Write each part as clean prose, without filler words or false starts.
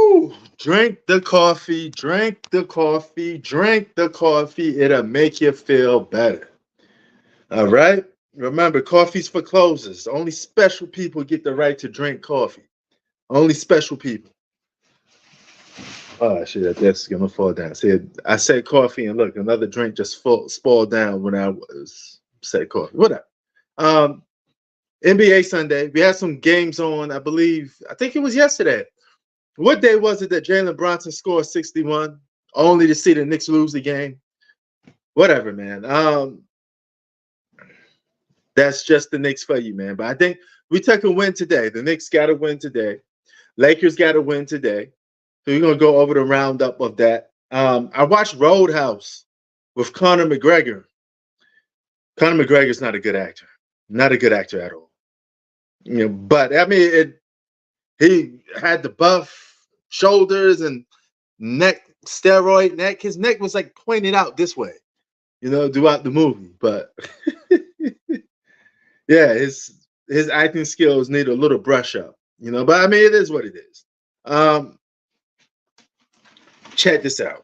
Woo! Drink the coffee, drink the coffee, drink the coffee. It'll make you feel better. All right? Remember, coffee's for closers. Only special people get the right to drink coffee. Only special people. Oh shit, that's gonna fall down. See, I said coffee, and look, another drink just spoiled down when I was said coffee. Whatever. Um, NBA Sunday. We had some games on. I think it was yesterday. What day was it that Jalen Brunson scored 61, only to see the Knicks lose the game? Whatever, man. That's just the Knicks for you, man. But I think we took a win today. The Knicks got to win today. Lakers got to win today. So we're gonna go over the roundup of that. I watched Roadhouse with Conor McGregor. Conor McGregor's not a good actor. Not a good actor at all. But I mean, he had the buff shoulders and neck, steroid neck. His neck was like pointed out this way, throughout the movie. But yeah, his acting skills need a little brush up, But I mean, it is what it is. Check this out.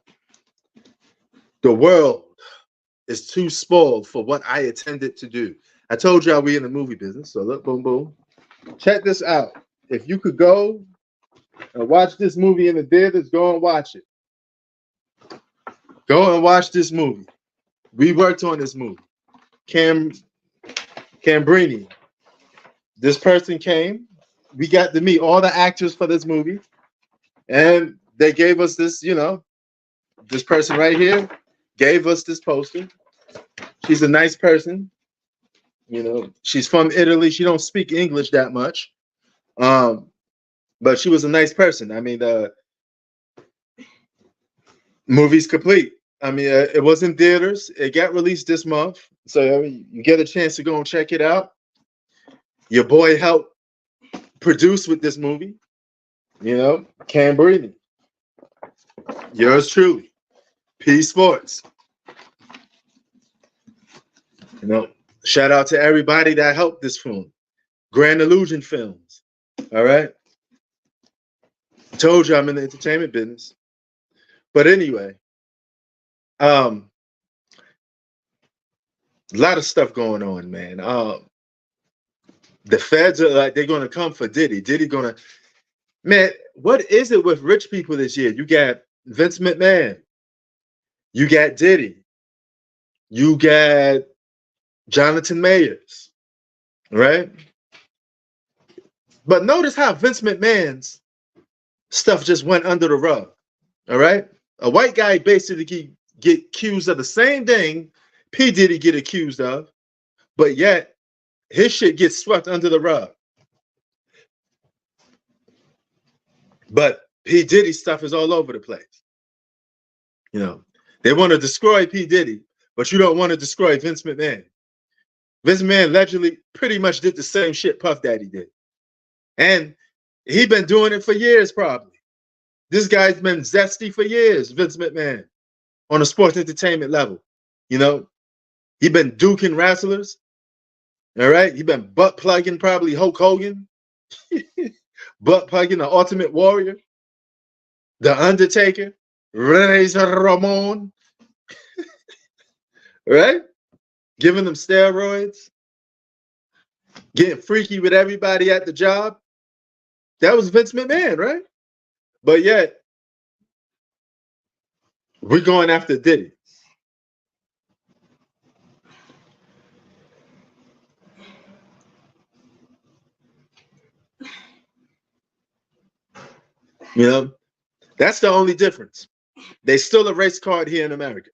The world is too spoiled for what I intended to do. I told y'all we in the movie business, so look, boom, boom. Check this out. If you could go and watch this movie in the theaters, go and watch it. Go and watch this movie. We worked on this movie. Cambrini. This person came. We got to meet all the actors for this movie. And they gave us this, this person right here gave us this poster. She's a nice person. She's from Italy. She don't speak English that much. But she was a nice person. I mean, the movie's complete. I mean, it was in theaters. It got released this month. So you get a chance to go and check it out. Your boy helped produce with this movie. Cambrini. Yours truly. P Sports. Shout out to everybody that helped this film. Grand Illusion Films. All right. Told you I'm in the entertainment business. But anyway, a lot of stuff going on, man. The feds are like, they're gonna come for Diddy. Man, what is it with rich people this year? You got Vince McMahon, you got Diddy, you got Jonathan Mayers, right? But notice how Vince McMahon's stuff just went under the rug. All right, a white guy basically get accused of the same thing P Diddy get accused of, but yet his shit gets swept under the rug. But P Diddy stuff is all over the place. They want to destroy P Diddy, but you don't want to destroy Vince McMahon. Vince McMahon allegedly pretty much did the same shit Puff Daddy did. And he been doing it for years, probably. This guy's been zesty for years, Vince McMahon, on a sports entertainment level. He been duking wrestlers. All right. He been butt plugging probably Hulk Hogan, butt plugging the Ultimate Warrior, the Undertaker, Razor Ramon, right? Giving them steroids, getting freaky with everybody at the job. That was Vince McMahon, right? But yet, we're going after Diddy. That's the only difference. They still a race card here in America.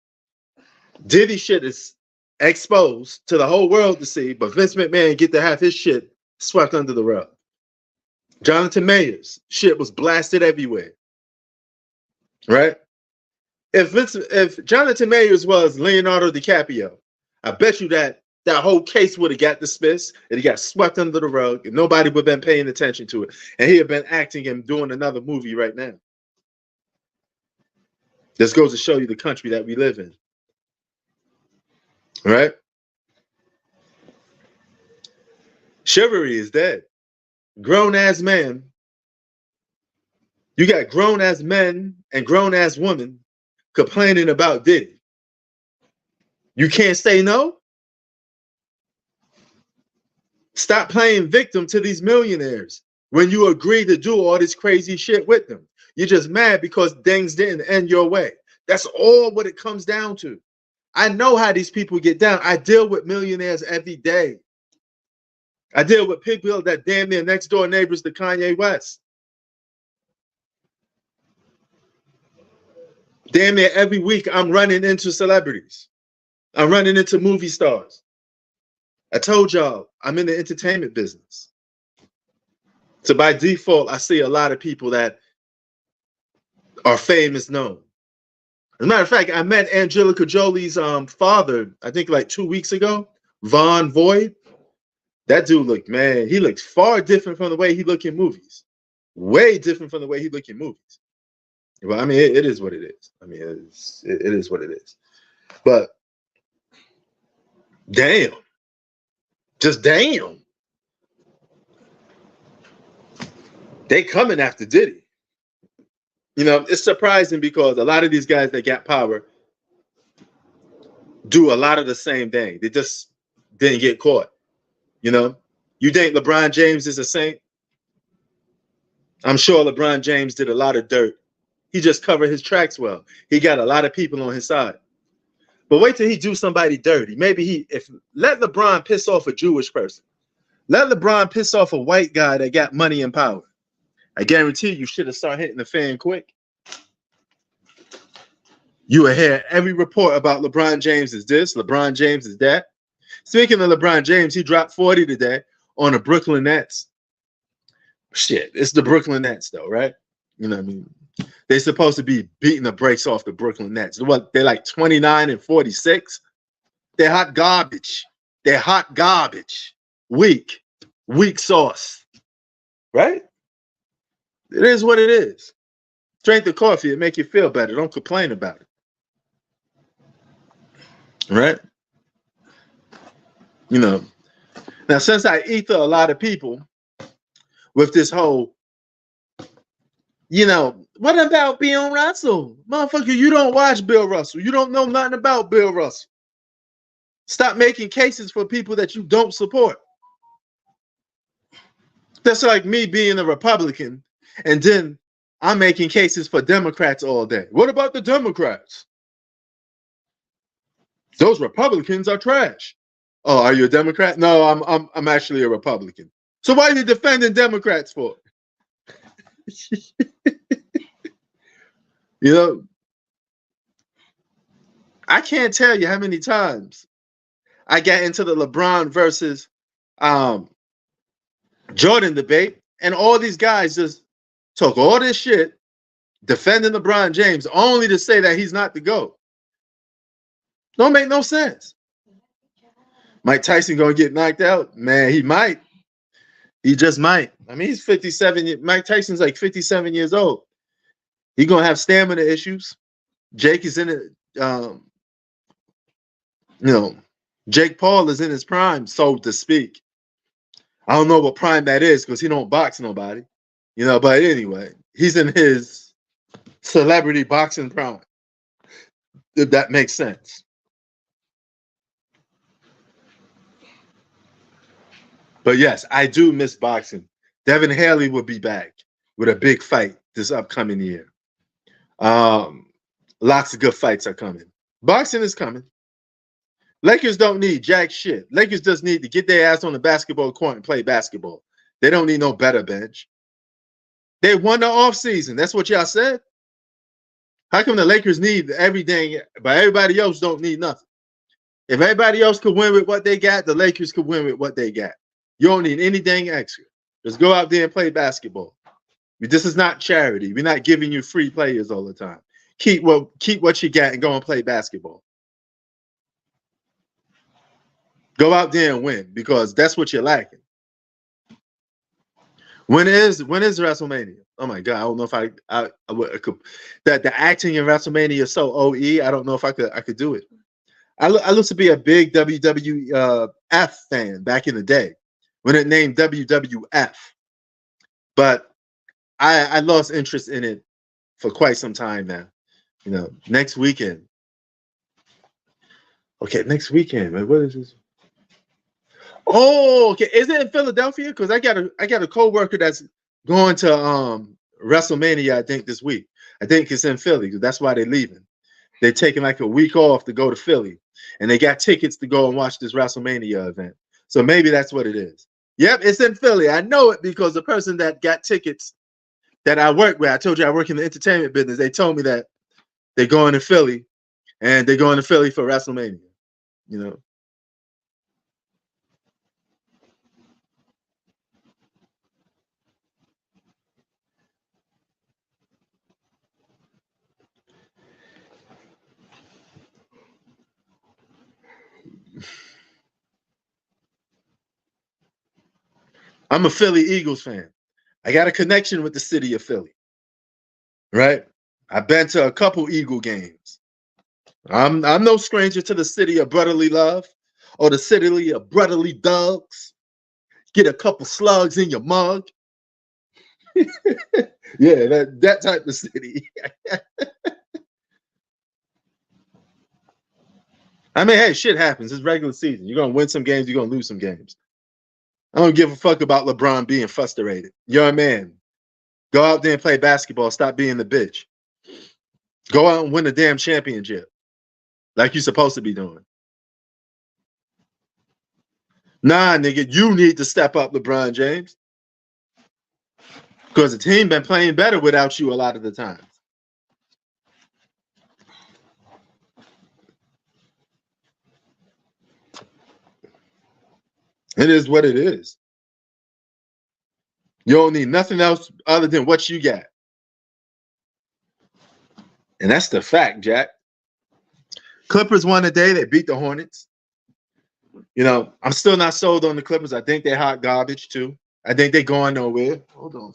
Diddy shit is exposed to the whole world to see, but Vince McMahon get to have his shit swept under the rug. Jonathan Mayers shit was blasted everywhere, right? If Jonathan Mayers was Leonardo DiCaprio, I bet you that whole case would have got dismissed and he got swept under the rug and nobody would have been paying attention to it. And he had been acting and doing another movie right now. This goes to show you the country that we live in. All right? Chivalry is dead. Grown-ass man You got grown ass men and grown ass women complaining about Diddy. You can't say no? Stop playing victim to these millionaires when you agree to do all this crazy shit with them. You're just mad because things didn't end your way. That's all what it comes down to. I know how these people get down. I deal with millionaires every day. I deal with people that damn near next door neighbors to Kanye West. Damn near every week I'm running into celebrities. I'm running into movie stars. I told y'all I'm in the entertainment business. So by default, I see a lot of people that are famous known. As a matter of fact, I met Angelica Jolie's father, I think like 2 weeks ago, Von Void. That dude looked, man, he looks far different from the way he look in movies. Way different from the way he look in movies. Well, I mean, it is what it is. I mean, it is what it is. But damn. Just damn. They coming after Diddy. You know, it's surprising because a lot of these guys that got power do a lot of the same thing. They just didn't get caught. You know, you think LeBron James is a saint? I'm sure LeBron James did a lot of dirt. He just covered his tracks well. He got a lot of people on his side. But wait till he do somebody dirty. Maybe let LeBron piss off a Jewish person. Let LeBron piss off a white guy that got money and power. I guarantee you should have started hitting the fan quick. You will hear every report about LeBron James is this, LeBron James is that. Speaking of LeBron James, he dropped 40 today on the Brooklyn Nets. Shit, it's the Brooklyn Nets though, right? You know what I mean? They're supposed to be beating the brakes off the Brooklyn Nets. What, they're like 29 and 46? They're hot garbage. They're hot garbage. Weak sauce, right? It is what it is. Drink the coffee and make you feel better. Don't complain about it. Right? You know, now since I ether a lot of people with this whole, you know, what about Bill Russell? Motherfucker, you don't watch Bill Russell. You don't know nothing about Bill Russell. Stop making cases for people that you don't support. That's like me being a Republican and then I'm making cases for Democrats all day. What about the Democrats? Those Republicans are trash. Oh, are you a Democrat? No, I'm actually a Republican. So why are you defending Democrats for? You know, I can't tell you how many times I got into the LeBron versus Jordan debate, and all these guys just took all this shit defending LeBron James only to say that he's not the GOAT. Don't make no sense. Mike Tyson gonna get knocked out? Man, he might. He just might. I mean, he's 57. Mike Tyson's like 57 years old. He's gonna have stamina issues. Jake is in it. You know, Jake Paul is in his prime, so to speak. I don't know what prime that is because he don't box nobody. You know, but anyway, he's in his celebrity boxing prime. If that makes sense. But yes, I do miss boxing. Devin Haley will be back with a big fight this upcoming year. Lots of good fights are coming. Boxing is coming. Lakers don't need jack shit. Lakers just need to get their ass on the basketball court and play basketball. They don't need no better bench. They won the offseason. That's what y'all said. How come the Lakers need everything, but everybody else don't need nothing? If everybody else could win with what they got, the Lakers could win with what they got. You don't need anything extra. Just go out there and play basketball. This is not charity. We're not giving you free players all the time. Keep what you got and go and play basketball. Go out there and win because that's what you're lacking. When is WrestleMania? Oh my God, I don't know if I could. That the acting in WrestleMania is so OE. I don't know if I could do it. I used to be a big WWF fan back in the day when it named WWF, but I lost interest in it for quite some time now. Next weekend. Okay, next weekend, man. What is this? Oh, okay. Is it in Philadelphia? Because I got a coworker that's going to WrestleMania, I think, this week. I think it's in Philly, because that's why they're leaving. They're taking like a week off to go to Philly. And they got tickets to go and watch this WrestleMania event. So maybe that's what it is. Yep, it's in Philly. I know it because the person that got tickets that I work with, I told you I work in the entertainment business. They told me that they're going to Philly, and they're going to Philly for WrestleMania. You know, I'm a Philly Eagles fan. I got a connection with the city of Philly, right? I've been to a couple Eagle games. I'm no stranger to the city of brotherly love or the city of brotherly dogs. Get a couple slugs in your mug. Yeah, that type of city. I mean, hey, shit happens. It's regular season. You're gonna win some games, you're gonna lose some games. I don't give a fuck about LeBron being frustrated. You're a man. Go out there and play basketball. Stop being the bitch. Go out and win a damn championship like you're supposed to be doing. Nah, nigga, you need to step up, LeBron James, because the team been playing better without you a lot of the time. It is what it is. You don't need nothing else other than what you got. And that's the fact, Jack. Clippers won today. They beat the Hornets. I'm still not sold on the Clippers. I think they're hot garbage, too. I think they're going nowhere. Hold on.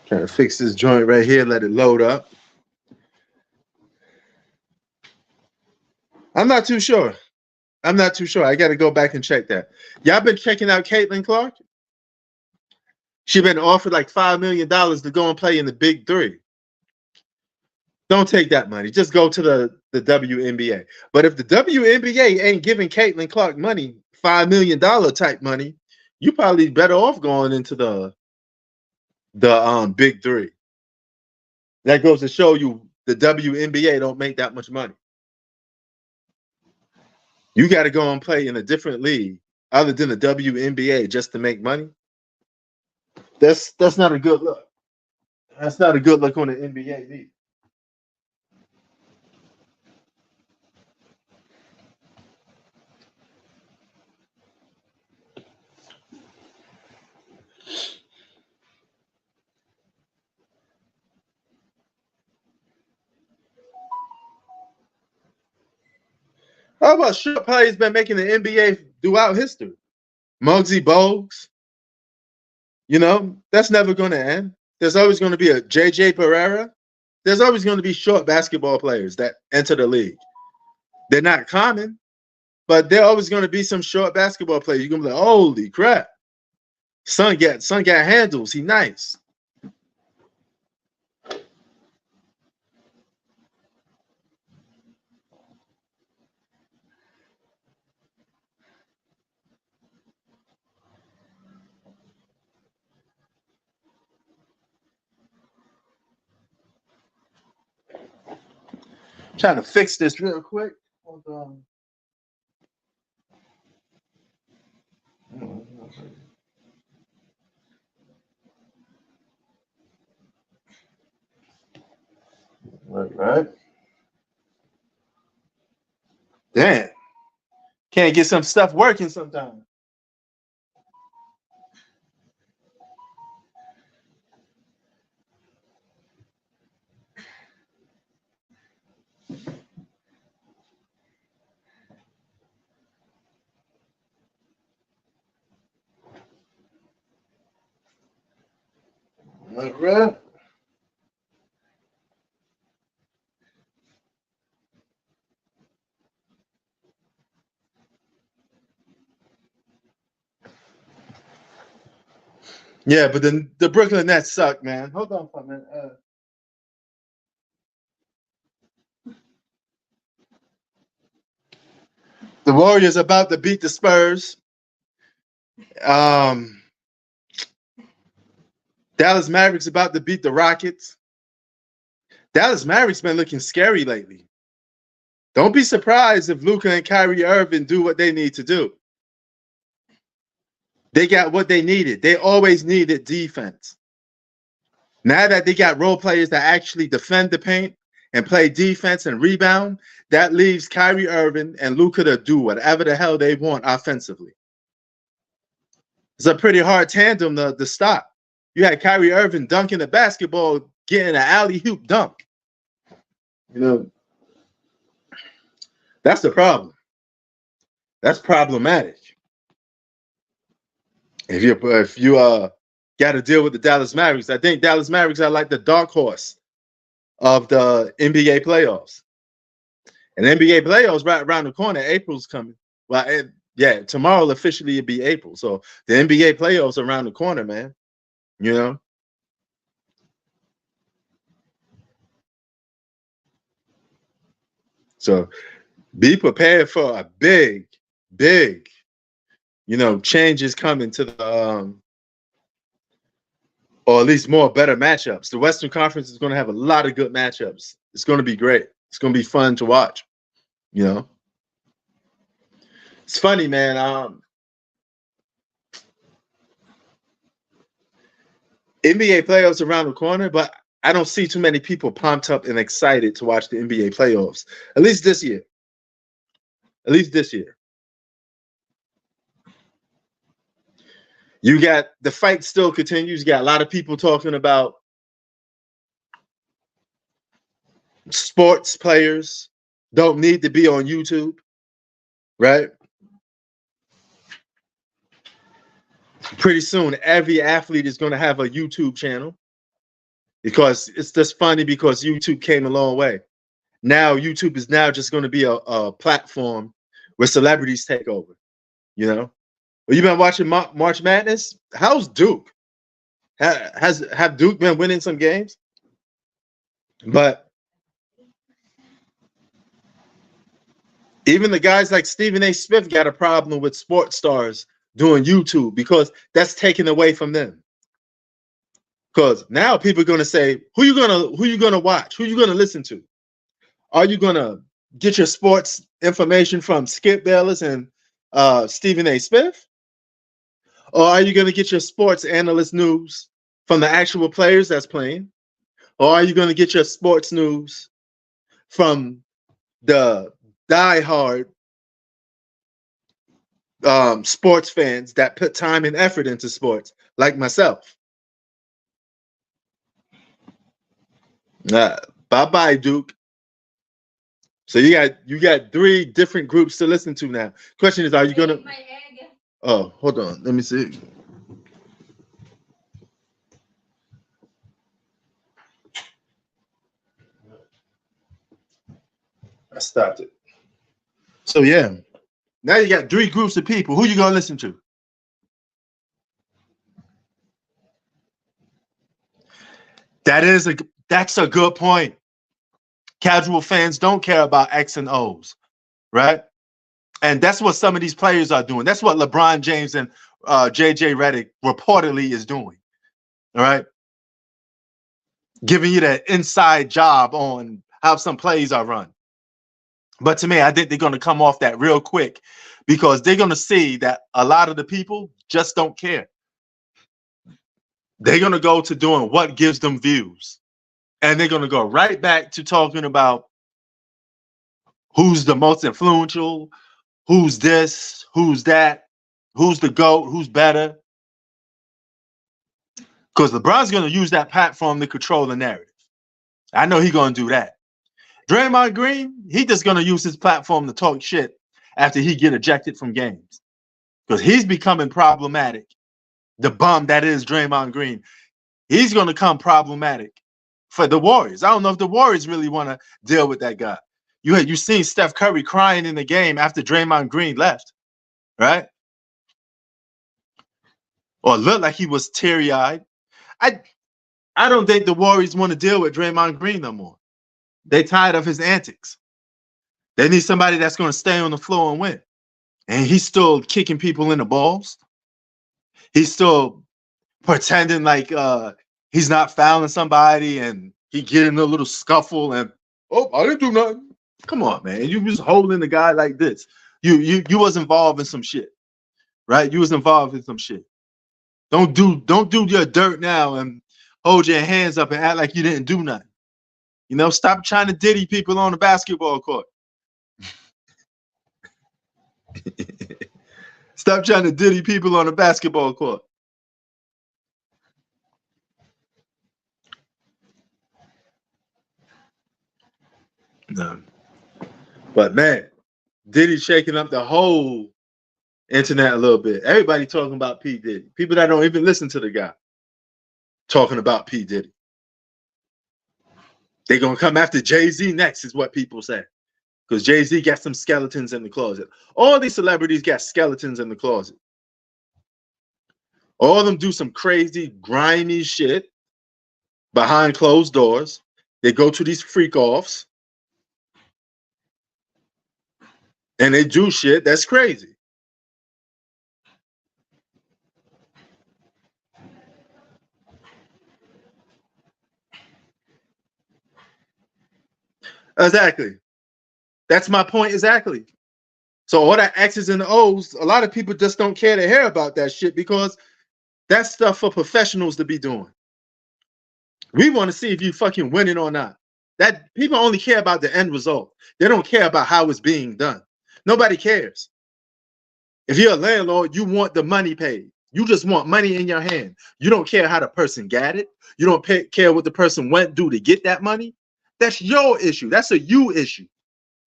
Trying to fix this joint right here. Let it load up. I'm not too sure. I'm not too sure. I got to go back and check that. Y'all been checking out Caitlin Clark? She been offered like $5 million to go and play in the Big Three. Don't take that money. Just go to the WNBA. But if the WNBA ain't giving Caitlin Clark money, $5 million type money, you probably better off going into the Big Three. That goes to show you the WNBA don't make that much money. You got to go and play in a different league other than the WNBA just to make money. That's not a good look. That's not a good look on the NBA either. How about short players been making the NBA throughout history? Muggsy Bogues, that's never going to end. There's always going to be a JJ Pereira. There's always going to be short basketball players that enter the league. They're not common, but there always going to be some short basketball players. You're going to be like, holy crap. Son got handles. He nice. Trying to fix this real quick. Hold on. Right. Damn. Can't get some stuff working sometimes. All right. Yeah, but then the Brooklyn Nets suck, man. Hold on for a minute. The Warriors about to beat the Spurs. Um, Dallas Mavericks about to beat the Rockets. Dallas Mavericks been looking scary lately. Don't be surprised if Luka and Kyrie Irving do what they need to do. They got what they needed. They always needed defense. Now that they got role players that actually defend the paint and play defense and rebound, that leaves Kyrie Irving and Luka to do whatever the hell they want offensively. It's a pretty hard tandem to stop. You had Kyrie Irving dunking the basketball, getting an alley-oop dunk. You know, that's the problem. That's problematic. If you got to deal with the Dallas Mavericks, I think Dallas Mavericks are like the dark horse of the NBA playoffs. And NBA playoffs right around the corner. April's coming. Well, yeah, tomorrow will officially be April. So the NBA playoffs are around the corner, man. You know? So be prepared for a big, changes coming to the or at least more better matchups. The Western Conference is going to have a lot of good matchups. It's going to be great. It's going to be fun to watch. It's funny, man. NBA playoffs around the corner, but I don't see too many people pumped up and excited to watch the NBA playoffs. At least this year. You got the fight still continues. You got a lot of people talking about sports players don't need to be on YouTube, right? Pretty soon, every athlete is going to have a YouTube channel because it's just funny because YouTube came a long way. Now, YouTube is now just going to be a platform where celebrities take over, Well, you've been watching March Madness? How's Duke? Have Duke been winning some games? But even the guys like Stephen A. Smith got a problem with sports stars doing YouTube because that's taken away from them. Because now people are going to say, who you gonna watch? Who you gonna listen to? Are you gonna get your sports information from Skip Bayless and Stephen A. Smith? Or are you going to get your sports analyst news from the actual players that's playing? Or are you going to get your sports news from the diehard sports fans that put time and effort into sports, like myself? Bye-bye, Duke. So you got 3 different groups to listen to now. Question is, are you going to... Oh, hold on. Let me see. I stopped it. So, yeah. Now you got 3 groups of people. Who you going to listen to? That's a good point. Casual fans don't care about X and O's, right? And that's what some of these players are doing. That's what LeBron James and JJ Redick reportedly is doing. All right. Giving you that inside job on how some plays are run. But to me, I think they're going to come off that real quick because they're going to see that a lot of the people just don't care. They're going to go to doing what gives them views. And they're going to go right back to talking about who's the most influential, who's this, who's that, who's the GOAT, who's better. Because LeBron's going to use that platform to control the narrative. I know he's going to do that. Draymond Green, he's just going to use his platform to talk shit after he get ejected from games. Because he's becoming problematic. The bum that is Draymond Green. He's going to come problematic for the Warriors. I don't know if the Warriors really want to deal with that guy. You seen Steph Curry crying in the game after Draymond Green left, right? Or looked like he was teary-eyed. I don't think the Warriors want to deal with Draymond Green no more. They tired of his antics. They need somebody that's going to stay on the floor and win. And he's still kicking people in the balls. He's still pretending like he's not fouling somebody and he get in a little scuffle and, oh, I didn't do nothing. Come on, man. You was holding the guy like this. You was involved in some shit, right? You was involved in some shit. Don't do your dirt now and hold your hands up and act like you didn't do nothing. You know, stop trying to diddy people on the basketball court. Stop trying to diddy people on the basketball court. No. But man, Diddy shaking up the whole internet a little bit. Everybody talking about P. Diddy. People that don't even listen to the guy talking about P. Diddy. They're going to come after Jay-Z next is what people say. Because Jay-Z got some skeletons in the closet. All these celebrities got skeletons in the closet. All of them do some crazy, grimy shit behind closed doors. They go to these freak-offs. And they do shit that's crazy. Exactly. That's my point exactly. So all that X's and O's, a lot of people just don't care to hear about that shit because that's stuff for professionals to be doing. We want to see if you fucking winning or not. That people only care about the end result. They don't care about how it's being done. Nobody cares. If you're a landlord, you want the money paid. You just want money in your hand. You don't care how the person got it. You don't care what the person went do to get that money. That's your issue. That's a you issue.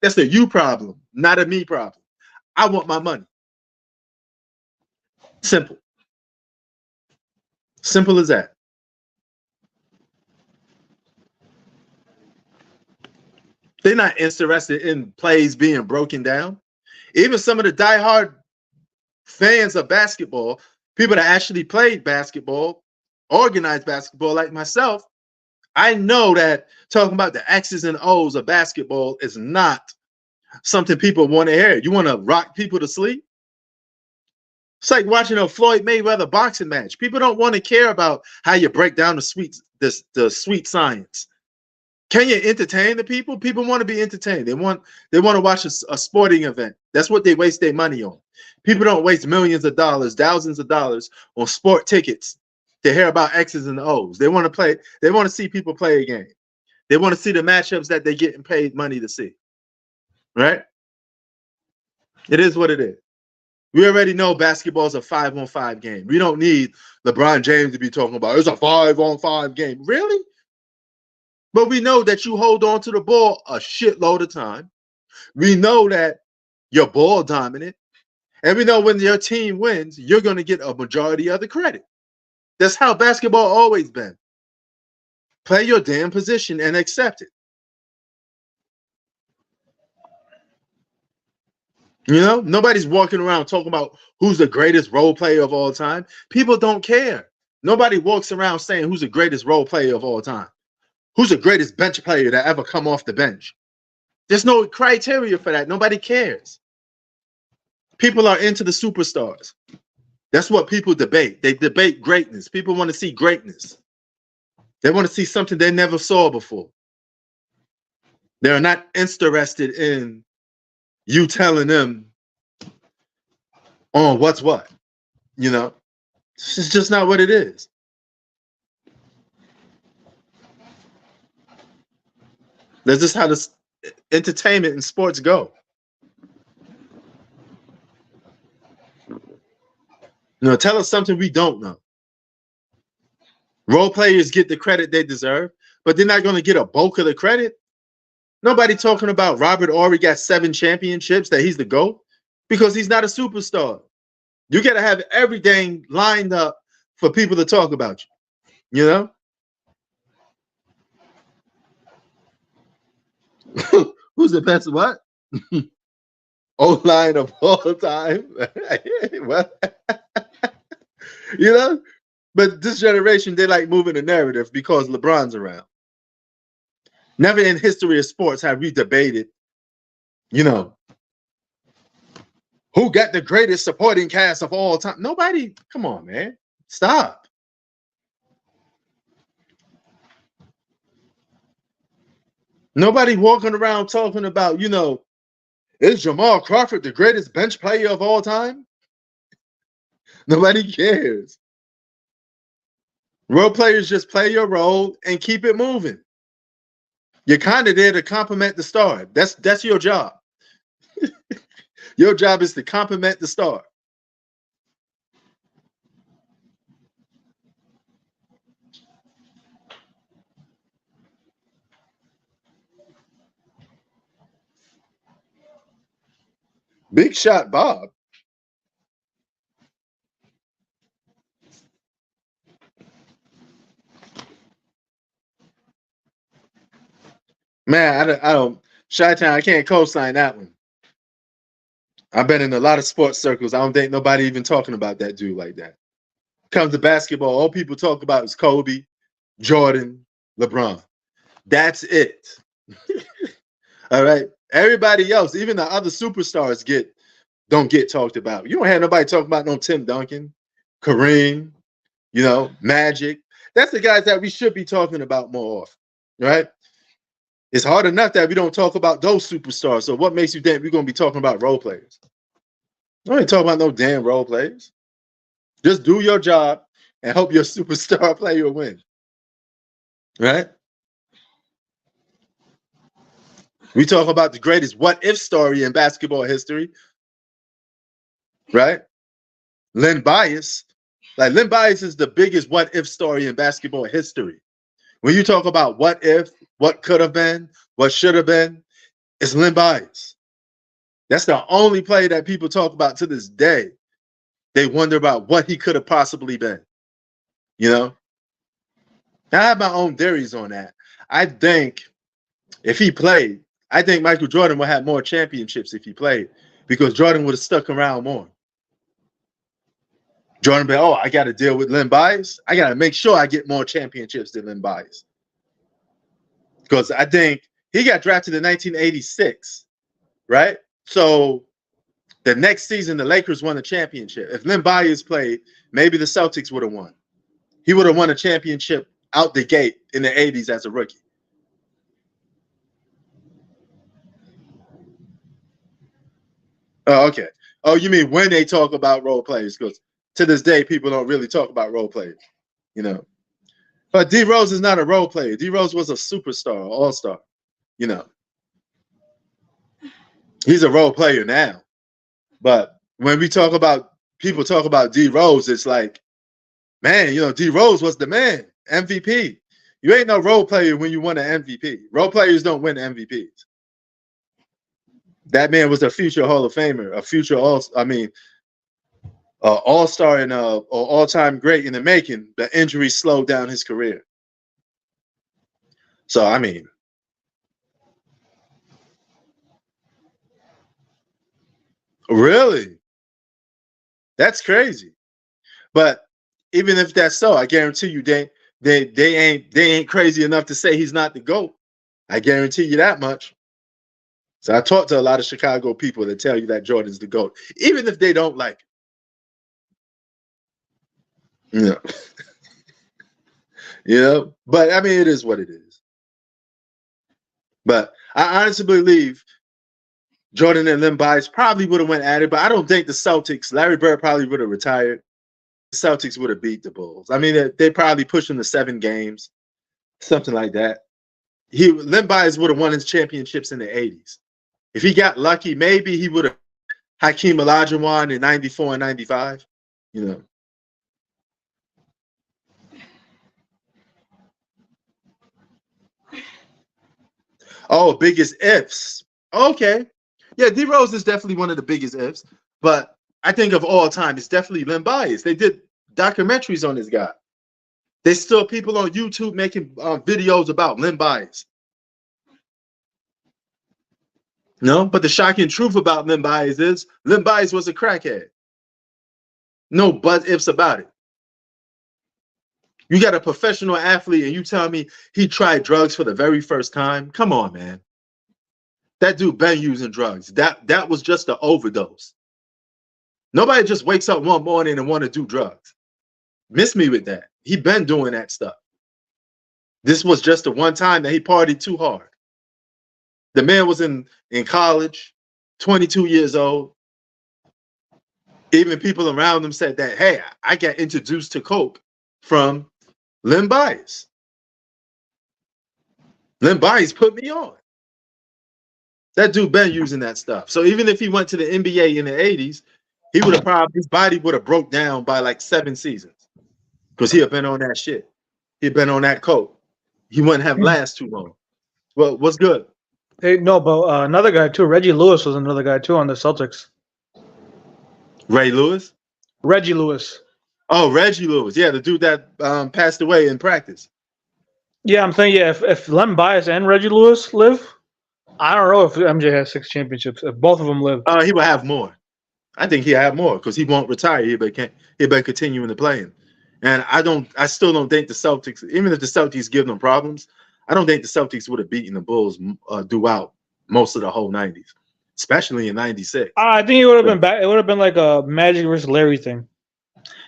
That's a you problem, not a me problem. I want my money. Simple. Simple as that. They're not interested in plays being broken down. Even some of the diehard fans of basketball, people that actually played basketball, organized basketball like myself, I know that talking about the X's and O's of basketball is not something people want to hear. You want to rock people to sleep? It's like watching a Floyd Mayweather boxing match. People don't want to care about how you break down the sweet science. Can you entertain the people? People want to be entertained. They want to watch a sporting event. That's what they waste their money on. People don't waste millions of dollars, thousands of dollars on sport tickets to hear about X's and O's. They want to play. They want to see people play a game. They want to see the matchups that they're getting paid money to see. Right? It is what it is. We already know basketball is a 5-on-5 game. We don't need LeBron James to be talking about it's a 5-on-5 game. Really? But we know that you hold on to the ball a shitload of time. We know that you're ball dominant. And we know when your team wins, you're going to get a majority of the credit. That's how basketball always been. Play your damn position and accept it. You know, nobody's walking around talking about who's the greatest role player of all time. People don't care. Nobody walks around saying who's the greatest role player of all time. Who's the greatest bench player that ever come off the bench? There's no criteria for that. Nobody cares. People are into the superstars. That's what people debate. They debate greatness. People want to see greatness. They want to see something they never saw before. They're not interested in you telling them on what's what. You know, it's just not what it is. That's just how this entertainment and sports go. You know, tell us something we don't know. Role players get the credit they deserve, but they're not going to get a bulk of the credit. Nobody talking about Robert Horry got 7 championships, that he's the GOAT, because he's not a superstar. You got to have everything lined up for people to talk about you. You know, who's the best what? O-line of all time. Well, you know, but this generation, they like moving the narrative because LeBron's around. Never in history of sports have we debated, you know, who got the greatest supporting cast of all time. Nobody. Come on, man. Stop. Nobody walking around talking about, you know, is Jamal Crawford the greatest bench player of all time? Nobody cares. Role players just play your role and keep it moving. You're kind of there to complement the star. That's your job. Your job is to complement the star. Big shot Bob. Man, I don't Chi-Town, I can't co-sign that one. I've been in a lot of sports circles. I don't think nobody even talking about that dude like that. Comes to basketball, all people talk about is Kobe, Jordan, LeBron. That's it. All right. Everybody else, even the other superstars, don't get talked about. You don't have nobody talking about no Tim Duncan, Kareem, you know, Magic. That's the guys that we should be talking about more often, right? It's hard enough that we don't talk about those superstars. So what makes you think we're going to be talking about role players? I ain't talking about no damn role players. Just do your job and hope your superstar player wins, right? We talk about the greatest what-if story in basketball history, right? Len Bias. Like, Len Bias is the biggest what-if story in basketball history. When you talk about what if, what could have been, what should have been, it's Len Bias. That's the only play that people talk about to this day. They wonder about what he could have possibly been. You know? I have my own theories on that. I think if he played, I think Michael Jordan would have more championships if he played, because Jordan would have stuck around more. Jordan be, oh, I got to deal with Len Bias. I got to make sure I get more championships than Len Bias. Because I think he got drafted in 1986, right? So the next season, the Lakers won the championship. If Len Bias played, maybe the Celtics would have won. He would have won a championship out the gate in the 80s as a rookie. Oh, okay. Oh, you mean when they talk about role players? Because to this day, people don't really talk about role players, you know. But D Rose is not a role player. D Rose was a superstar, all-star, you know. He's a role player now. But when we talk about, people talk about D Rose, it's like, man, you know, D Rose was the man, MVP. You ain't no role player when you won an MVP. Role players don't win MVPs. That man was a future Hall of Famer, a future all-star and all-time great in the making. The injury slowed down his career. So, I mean, really? That's crazy. But even if that's so, I guarantee you they ain't crazy enough to say he's not the GOAT. I guarantee you that much. So I talked to a lot of Chicago people that tell you that Jordan's the GOAT, even if they don't like it. You know. You know, but I mean, it is what it is. But I honestly believe Jordan and Len Bias probably would have went at it, but I don't think the Celtics, Larry Bird probably would have retired. The Celtics would have beat the Bulls. I mean, they probably pushed him to 7 games, something like that. Len Bias would have won his championships in the 80s. If he got lucky, maybe he would have Hakeem Olajuwon in 94 and 95, you know. Oh, biggest ifs. Okay. Yeah, D Rose is definitely one of the biggest ifs. But I think of all time, it's definitely Len Bias. They did documentaries on this guy. There's still people on YouTube making videos about Len Bias. No, but the shocking truth about Len Bias is Len Bias was a crackhead. No but ifs about it. You got a professional athlete and you tell me he tried drugs for the very first time? Come on, man. That dude been using drugs. That was just an overdose. Nobody just wakes up one morning and want to do drugs. Miss me with that. He been doing that stuff. This was just the one time that he partied too hard. The man was in college, 22 years old. Even people around him said that, hey, I got introduced to coke from Len Bias. Len Bias put me on. That dude been using that stuff. So even if he went to the NBA in the 80s, he would have probably, his body would have broke down by like 7 seasons. Because he had been on that shit. He'd been on that coke. He wouldn't have last too long. Well, what's good? Hey, no, but another guy too. Reggie Lewis was another guy too on the Celtics. Ray Lewis? Reggie Lewis. Oh, Reggie Lewis. Yeah, the dude that passed away in practice. Yeah, I'm saying, yeah, if Len Bias and Reggie Lewis live, I don't know if MJ has 6 championships. If both of them live. He will have more. I think he'll have more because he won't retire. He'll be continuing to play. And I still don't think the Celtics, even if the Celtics give them problems, I don't think the Celtics would have beaten the Bulls throughout most of the whole 90s, especially in 96. I think it would have been back. It would have been like a Magic versus Larry thing.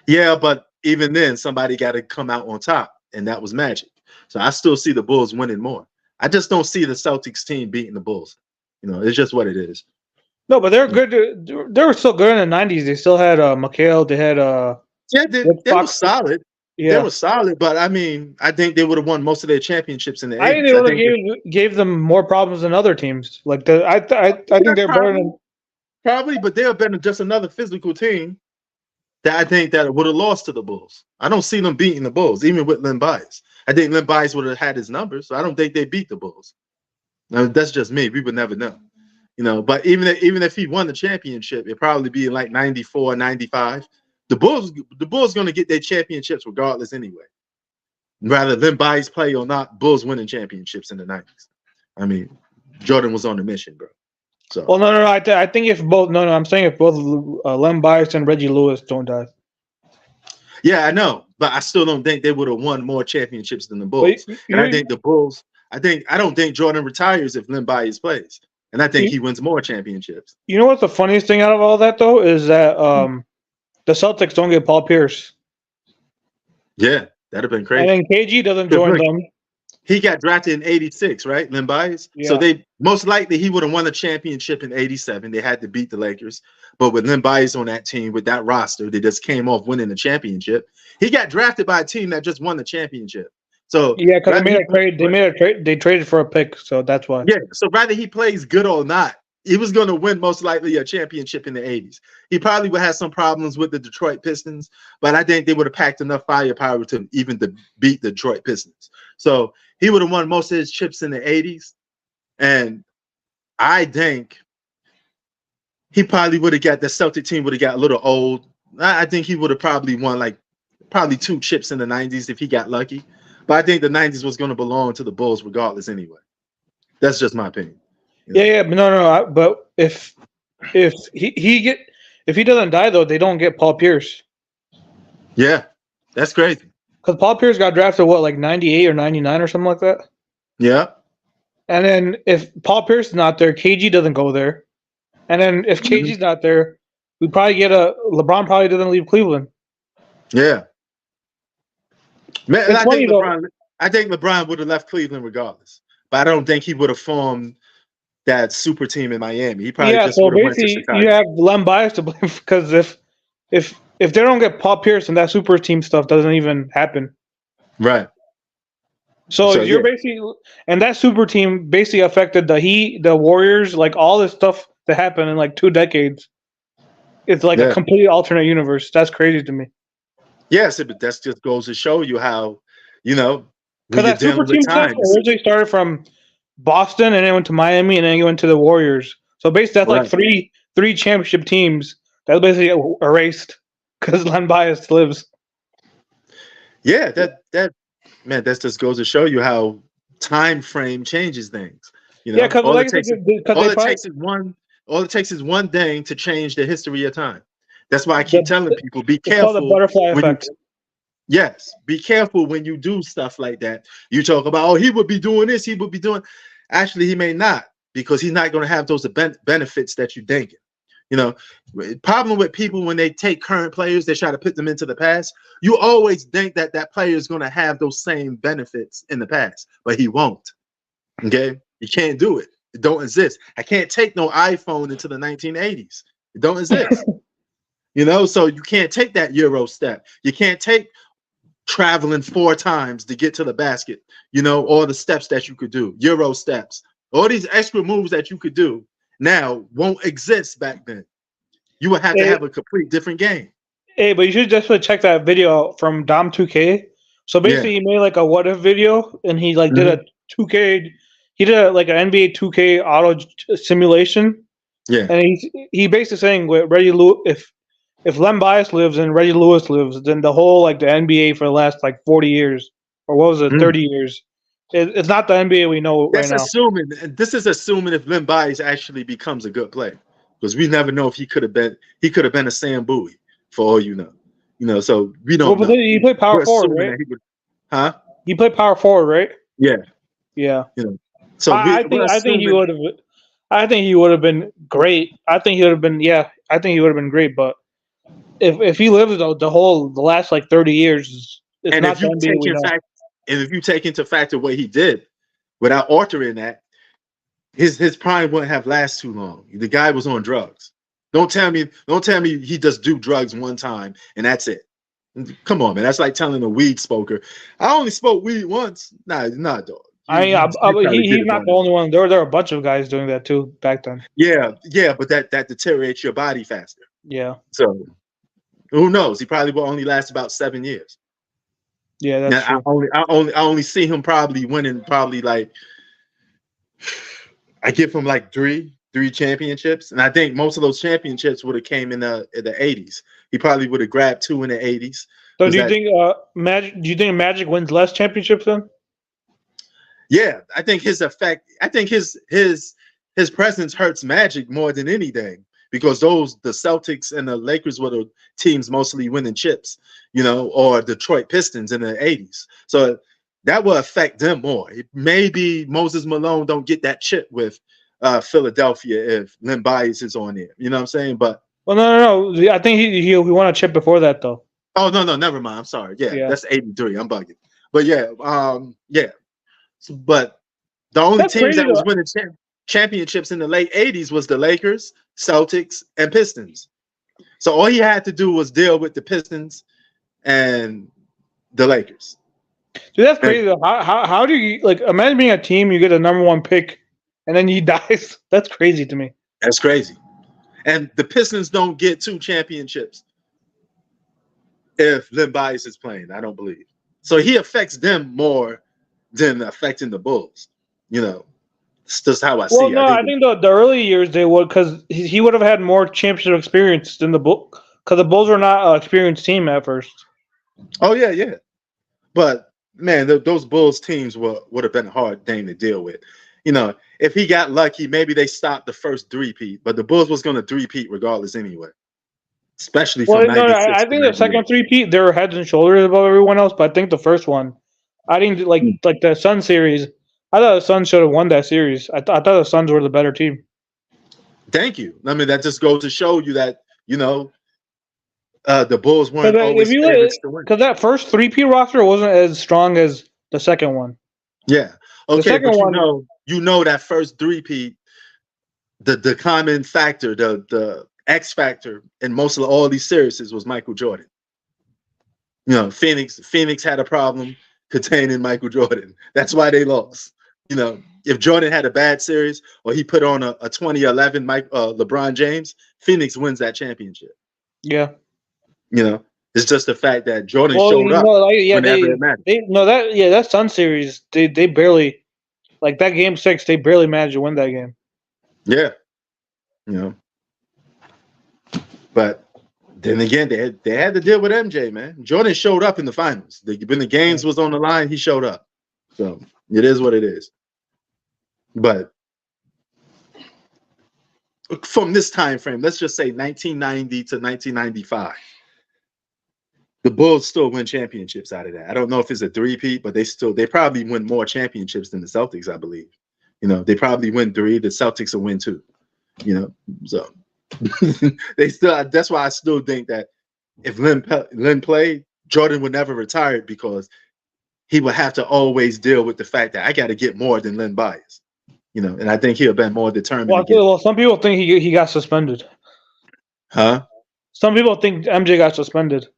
Yeah, but even then, somebody got to come out on top, and that was Magic. So I still see the Bulls winning more. I just don't see the Celtics team beating the Bulls. You know, it's just what it is. No, but they're good. They were still good in the 90s. They still had McHale. They had yeah, they were solid. Yeah. They were solid, but I mean, I think they would have won most of their championships in the 80s. I think they would have gave them more problems than other teams. Like I think they're better than probably, but they're better than just another physical team that I think that would have lost to the Bulls. I don't see them beating the Bulls, even with Len Bias. I think Len Bias would have had his numbers, so I don't think they beat the Bulls. Now, that's just me. We would never know. You know, but even if he won the championship, it'd probably be in like 94, 95. The Bulls going to get their championships regardless anyway. Rather Len Bias play or not, Bulls winning championships in the 90s. I mean, Jordan was on a mission, bro. So well, no. I think if both I'm saying if both Len Bias and Reggie Lewis don't die. Yeah, I know, but I still don't think they would have won more championships than the Bulls. And I think the Bulls. I don't think Jordan retires if Len Bias plays, and I think he wins more championships. You know what's the funniest thing out of all that though is that the Celtics don't get Paul Pierce. Yeah, that'd have been crazy. And then KG doesn't join them. He got drafted in 86, right? Len Bias. Yeah. So they most likely he would have won a championship in 87. They had to beat the Lakers. But with Len Bias on that team, with that roster, they just came off winning the championship. He got drafted by a team that just won the championship. So yeah, because they made a trade. They made a trade. They traded for a pick, so that's why. Yeah. So rather he plays good or not, he was going to win most likely a championship in the 80s. He probably would have some problems with the Detroit Pistons, but I think they would have packed enough firepower to even beat the Detroit Pistons. So he would have won most of his chips in the 80s. And I think he probably would have got the Celtic team would have got a little old. I think he would have probably won probably 2 chips in the 90s if he got lucky. But I think the 90s was going to belong to the Bulls regardless anyway. That's just my opinion. Yeah, but no. But if he doesn't die though, they don't get Paul Pierce. Yeah, that's crazy. Because Paul Pierce got drafted like 98 or 99 or something like that. Yeah. And then if Paul Pierce is not there, KG doesn't go there. And then if KG's not there, we probably get LeBron probably doesn't leave Cleveland. Yeah. Man, I think LeBron would have left Cleveland regardless. But I don't think he would have formed that super team in Miami. He probably just would have went to Chicago. You have Len Bias to blame because if they don't get Paul Pierce and that super team stuff doesn't even happen. Right. So you're basically, and that super team basically affected the Heat, the Warriors, like all this stuff that happened in like 2 decades. It's like a completely alternate universe. That's crazy to me. Yes, but that just goes to show you how, because that super team stuff originally started from Boston and then went to Miami and then it went to the Warriors. So basically, that's like three championship teams that basically erased because Len Bias lives. Yeah, that man, that just goes to show you how time frame changes things. You Yeah, know, because like I said, because all they it probably takes is one thing to change the history of time. That's why I keep the, telling people, be it's called the careful butterfly when you effect. yes, be careful when you do stuff like that. You talk about, oh, he would be doing this, he would be doing. Actually, he may not, because he's not going to have those benefits that you think. You know, problem with people when they take current players, they try to put them into the past. You always think that that player is going to have those same benefits in the past, but he won't. Okay, you can't do it. It don't exist. I can't take no iPhone into the 1980s. It don't exist. You know, so you can't take that Euro step. You can't take traveling 4 times to get to the basket. You know, all the steps that you could do, Euro steps, all these extra moves that you could do now won't exist back then. You would have to Hey, have a complete different game. hey, but you should definitely check that video out from Dom 2K. So Yeah. basically, he made like a what if video, and he like did Mhm. a 2K. He did like an NBA 2K auto simulation, Yeah. and he basically saying with if Len Bias lives and Reggie Lewis lives, then the whole like the NBA for the last like 40 years, or what was it, Mm. 30 years, it's not the NBA we know right That's now. assuming. This is assuming if Len Bias actually becomes a good player, because we never know if he could have been. He could have been a Sam Bowie for all you know. You know, so we Well, don't but know. he played power We're forward, assuming right? that he would. Huh? He played power forward, right? Yeah. Yeah. You know. So we're I think he assuming. would have. I think he would have been great. I think he would have been. Yeah, I think he would have been great. But if he lived the last like 30 years, it's And not if the you NBA take we in know. fact, and if you take into factor what he did, without altering that, his prime wouldn't have last too long. The guy was on drugs. Don't tell me he just do drugs one time and that's it. Come on, man. That's like telling a weed smoker, I only smoked weed once. Nah, dog. You probably did He's it not more the than only once. one. There are a bunch of guys doing that too back then. Yeah, but that deteriorates your body faster. Yeah, So who knows? He probably will only last about 7 years. yeah, that's Now true. I only see him probably winning probably like I give him like three championships, and I think most of those championships would have came in the 80s. He probably would have grabbed 2 in the 80s. So Was do you that think Magic? Do you think Magic wins less championships then? yeah, I think his effect, I think his presence hurts Magic more than anything because the Celtics and the Lakers were the teams mostly winning chips, you know, or Detroit Pistons in the 80s. So that will affect them more. Maybe Moses Malone don't get that chip with Philadelphia if Len Bias is on there. You know what I'm saying? But Well, no. I think he won a chip before that though. oh no, never mind. I'm sorry. Yeah, Yeah, that's 83. I'm bugging. But yeah, yeah. But the only that's teams crazy that was though. winning championships in the late 80s was the Lakers, Celtics, and Pistons. So all he had to do was deal with the Pistons and the Lakers. Dude, that's And crazy though. How do you like imagine being a team you get a number one pick and then he dies? That's crazy to me. that's crazy. And the Pistons don't get 2 championships if Len Bias is playing, I don't believe. So he affects them more than affecting the Bulls. You know, it's just how I Well, see it. no, I think I think the early years they would because he would have had more championship experience than the Bull because the Bulls were not an experienced team at first. oh yeah. But man, those Bulls teams would have been a hard thing to deal with. You know, if he got lucky, maybe they stopped the first three-peat, but the Bulls was going to three-peat regardless anyway, especially from Well, no, 96 I to think the second 98. three-peat they were heads and shoulders above everyone else, but I think the first one, I didn't like the Sun series. I thought the Suns should have won that series. I thought the Suns were the better team. Thank you. I mean, that just goes to show you that, you know, the Bulls weren't Because if always you favorites to win. because that first three-peat roster wasn't as strong as the second one. Yeah. The Okay, second but one, you know that first three-peat, the common factor, the X factor in most of all these series was Michael Jordan. You know, Phoenix had a problem containing Michael Jordan. That's why they lost. You know, if Jordan had a bad series or he put on a 2011 LeBron James, Phoenix wins that championship. yeah. You know, it's just the fact that Jordan Well, showed up like yeah, whenever it mattered. they no that yeah that Sun series they barely like that game 6 they barely managed to win that game. Yeah, you know, but Then again, they had to deal with MJ, man. Jordan showed up in the finals. When the games was on the line, he showed up. So it is what it is. But from this time frame, let's just say 1990 to 1995, the Bulls still win championships out of that. I don't know if it's a three-peat, but they probably win more championships than the Celtics, I believe. They probably win 3. The Celtics will win 2. So they still. That's why I still think that if Lynn played, Jordan would never retire because he would have to always deal with the fact that I got to get more than Lynn buys. And I think he'll be more determined. Well, some people think he got suspended. Huh? Some people think MJ got suspended.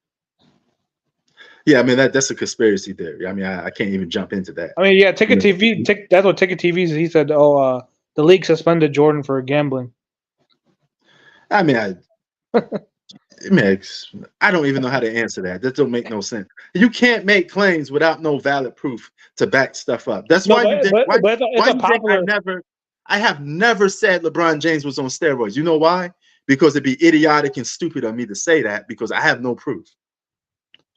Yeah, I mean that's a conspiracy theory. I mean, I can't even jump into that. I mean, yeah, Ticket TV. That's what Ticket TV said. He said, "Oh, the league suspended Jordan for gambling." I mean, I don't even know how to answer that. That don't make no sense. You can't make claims without no valid proof to back stuff up. That's why I have never said LeBron James was on steroids. You know why? Because it'd be idiotic and stupid of me to say that because I have no proof.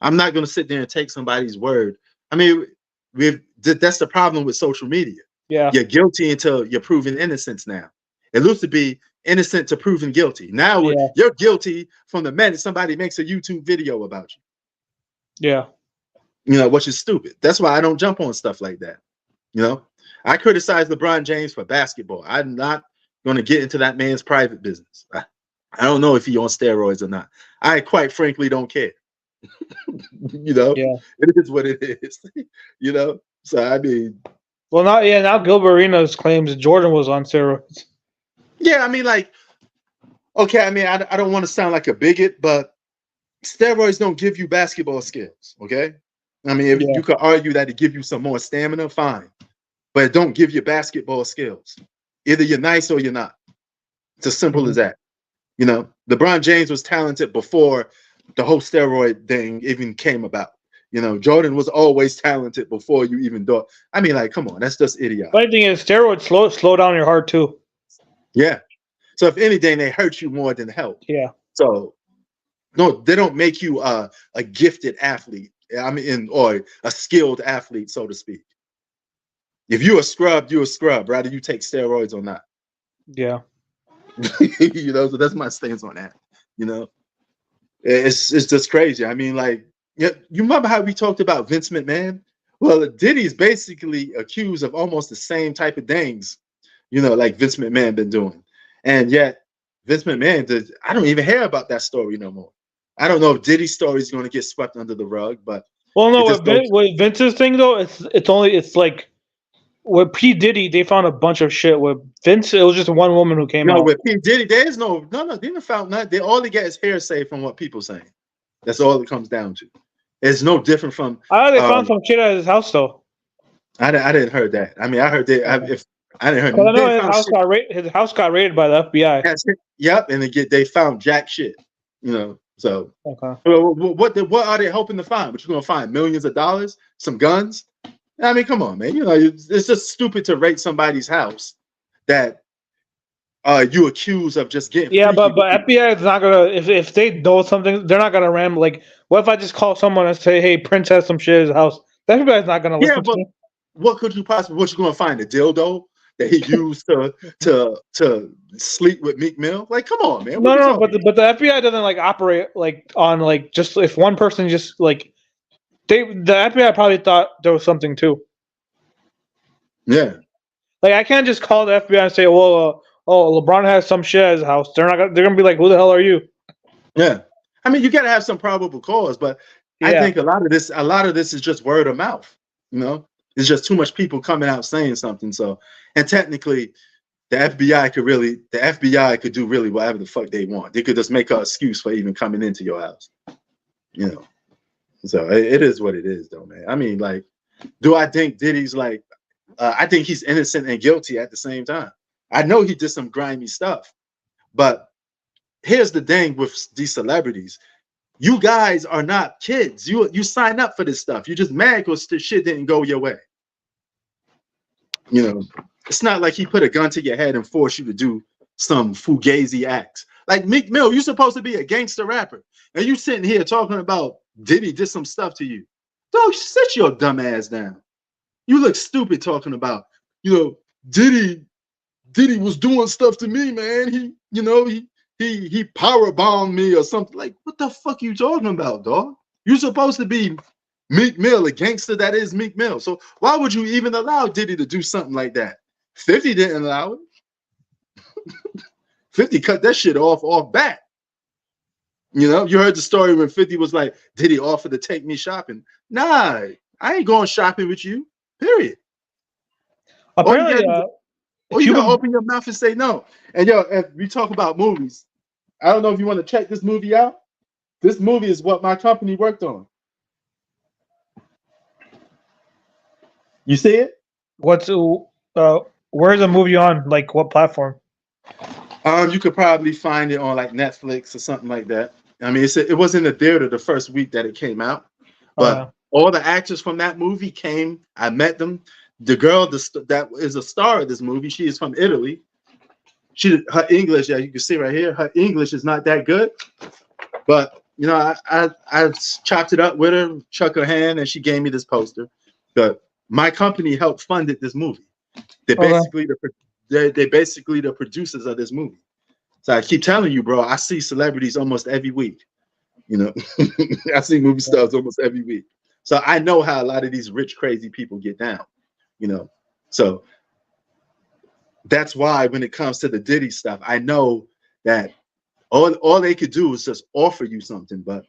I'm not going to sit there and take somebody's word. I mean, that's the problem with social media. Yeah, you're guilty until you're proven innocence. Now it used to be innocent to proven guilty. Now you're guilty from the minute somebody makes a YouTube video about you. Yeah, which is stupid. That's why I don't jump on stuff like that. I criticize LeBron James for basketball. I'm not going to get into that man's private business. I don't know if he's on steroids or not. I quite frankly don't care. It is what it is. So I mean, well, now Gilbert Arenas claims Jordan was on steroids. Yeah, I mean, okay, I mean, I don't want to sound like a bigot, but steroids don't give you basketball skills. Okay, I mean, if you could argue that it give you some more stamina, fine, but it don't give you basketball skills. Either you're nice or you're not. It's as simple as that. LeBron James was talented before the whole steroid thing even came about. Jordan was always talented before you even thought. I mean, come on, that's just idiotic. Funny thing is, steroids slow down your heart too. Yeah. So if anything, they hurt you more than help. Yeah. So no, they don't make you a gifted athlete. I mean, or a skilled athlete, so to speak. If you're a scrub, you're a scrub, rather you take steroids or not. Yeah. So that's my stance on that. It's just crazy. I mean, you remember how we talked about Vince McMahon? Well, Diddy's basically accused of almost the same type of things, like Vince McMahon been doing. And yet, Vince McMahon, I don't even hear about that story no more. I don't know if Diddy's story is going to get swept under the rug, but with Vince's thing though, it's like with P. Diddy, they found a bunch of shit. With Vince, it was just one woman who came out. No, with P. Diddy, there's no, they didn't found nothing. All they get is hearsay from what people saying. That's all it comes down to. It's no different from. They found some shit at his house though. I didn't heard that. I mean, I heard that. I didn't heard. I know his house got raided by the FBI. Yep, and they found jack shit. So okay. What are they hoping to find? What you gonna find? Millions of dollars? Some guns? I mean, come on, man. It's just stupid to raid somebody's house that you accuse of just getting. Yeah, but FBI is not gonna. If they know something, they're not gonna ram. Like, what if I just call someone and say, "Hey, Prince has some shit at his house"? That FBI's not gonna listen to me. What could you possibly? What you gonna find? A dildo that he used to sleep with Meek Mill? Like, come on, man. No, but the FBI doesn't operate on just if one person just the FBI probably thought there was something too. Yeah. I can't just call the FBI and say, "Well, LeBron has some shit at his house." They're gonna be like, "Who the hell are you?" Yeah. I mean, you gotta have some probable cause, but I think a lot of this is just word of mouth. It's just too much people coming out saying something. So, and technically, the FBI could do really whatever the fuck they want. They could just make an excuse for even coming into your house. So it is what it is, though, man. I mean, do I think Diddy's I think he's innocent and guilty at the same time. I know he did some grimy stuff, but here's the thing with these celebrities. You guys are not kids. You sign up for this stuff. You're just mad because the shit didn't go your way. It's not like he put a gun to your head and forced you to do some fugazi acts. Like Meek Mill, you're supposed to be a gangster rapper, and you sitting here talking about Diddy did some stuff to you. Dog, sit your dumb ass down. You look stupid talking about, Diddy was doing stuff to me, man. He power bombed me or something. Like, what the fuck you talking about, dog? You're supposed to be Meek Mill, a gangster that is Meek Mill. So why would you even allow Diddy to do something like that? 50 didn't allow it. 50 cut that shit off bat. You heard the story when 50 was like, Diddy offered to take me shopping. Nah, I ain't going shopping with you. Period. Apparently, you gotta open your mouth and say no. And if we talk about movies, I don't know if you want to check this movie out. This movie is what my company worked on. You see it? Where's the movie on? Like, what platform? You could probably find it on like Netflix or something like that. I mean, it was in the theater the first week that it came out, but all the actors from that movie came. I met them. The girl that is a star of this movie, she is from Italy. Her English, you can see right here, her English is not that good, but I chopped it up with her, shook her hand, and she gave me this poster. But my company helped funded this movie. They're basically the producers of this movie. So I keep telling you, bro, I see celebrities almost every week. I see movie stars almost every week. So I know how a lot of these rich, crazy people get down. So that's why when it comes to the Diddy stuff, I know that all they could do is just offer you something, but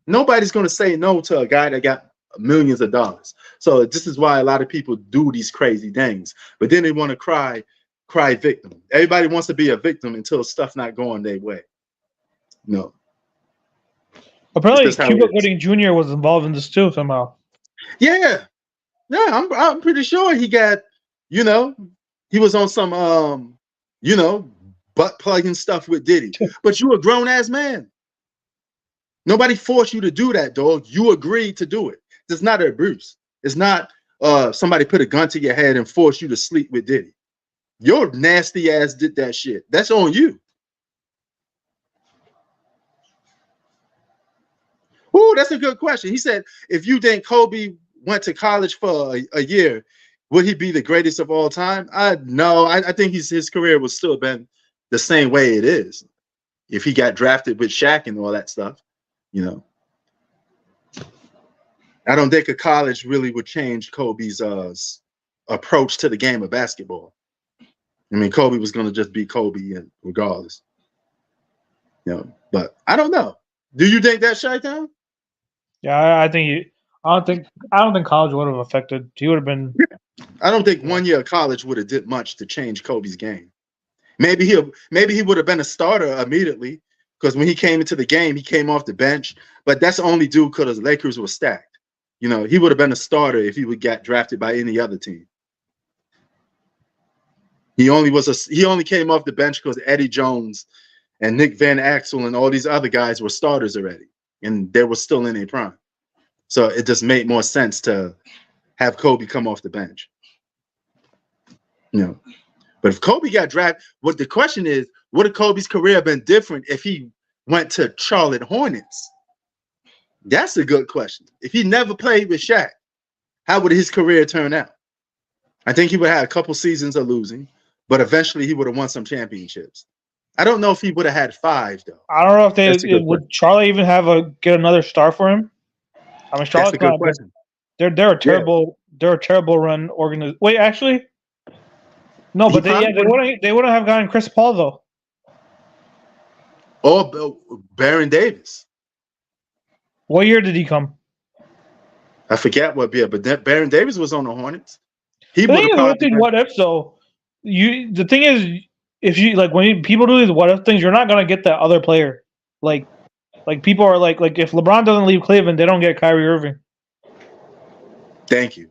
nobody's going to say no to a guy that got millions of dollars. So this is why a lot of people do these crazy things, but then they want to cry victim. Everybody wants to be a victim until stuff not going their way. No. Apparently, Cuba Gooding Jr. was involved in this too somehow. Yeah, I'm pretty sure he got, he was on some, butt plugging stuff with Diddy. But you a grown ass man. Nobody forced you to do that, dog. You agreed to do it. It's not abuse. It's not somebody put a gun to your head and force you to sleep with Diddy. Your nasty ass did that shit. That's on you. Ooh, that's a good question. He said, if you think Kobe went to college for a year, would he be the greatest of all time? No, I think his career would still been the same way it is. If he got drafted with Shaq and all that stuff, I don't think a college really would change Kobe's approach to the game of basketball. I mean, Kobe was going to just be Kobe, and regardless, But I don't know. Do you think that's Chi-Town? Yeah, I don't think college would have affected. He would have been. I don't think 1 year of college would have did much to change Kobe's game. Maybe he would have been a starter immediately because when he came into the game, he came off the bench. But that's only due because the Lakers were stacked. He would have been a starter if he would get drafted by any other team. He only came off the bench because Eddie Jones and Nick Van Exel and all these other guys were starters already, and they were still in their prime. So it just made more sense to have Kobe come off the bench. But if Kobe got drafted, the question is, would have Kobe's career been different if he went to Charlotte Hornets? That's a good question. If he never played with Shaq, how would his career turn out? I think he would have had a couple seasons of losing, but eventually he would have won some championships. I don't know if he would have had 5 though. I don't know if would Charlotte even get another star for him. I mean, Charlotte's That's a good question. They're a terrible. Yeah. They're a terrible run organization. Wait, actually, no, but they wouldn't have gotten Chris Paul though. Or Baron Davis. What year did he come? I forget what year, but Baron Davis was on the Hornets. The thing is, what if though? The thing is, if you when people do these what if things, you're not gonna get that other player. Like people are like if LeBron doesn't leave Cleveland, they don't get Kyrie Irving. Thank you,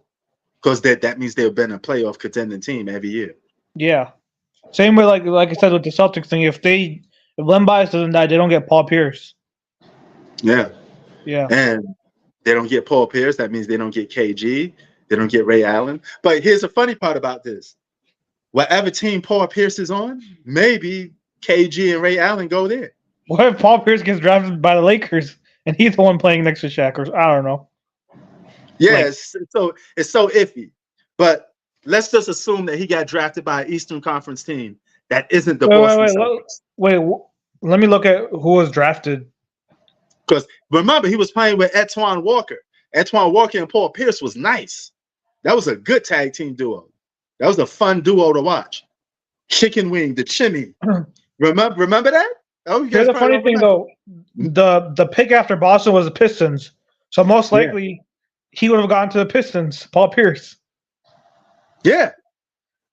because that means they've been a playoff contending team every year. Yeah, same way like I said with the Celtics thing. If Len Bias doesn't die, they don't get Paul Pierce. Yeah, yeah, and they don't get Paul Pierce. That means they don't get KG. They don't get Ray Allen. But here's the funny part about this: whatever team Paul Pierce is on, maybe KG and Ray Allen go there. What if Paul Pierce gets drafted by the Lakers and he's the one playing next to Shaq? Or I don't know. Yeah, it's so iffy. But let's just assume that he got drafted by an Eastern Conference team that isn't the Boston Celtics. Wait, let me look at who was drafted. Because remember, he was playing with Antoine Walker. Antoine Walker and Paul Pierce was nice. That was a good tag team duo. That was a fun duo to watch. Chicken Wing, the Chimney. Remember that? Oh, here's the funny thing though. The pick after Boston was the Pistons. So most likely he would have gone to the Pistons, Paul Pierce. Yeah.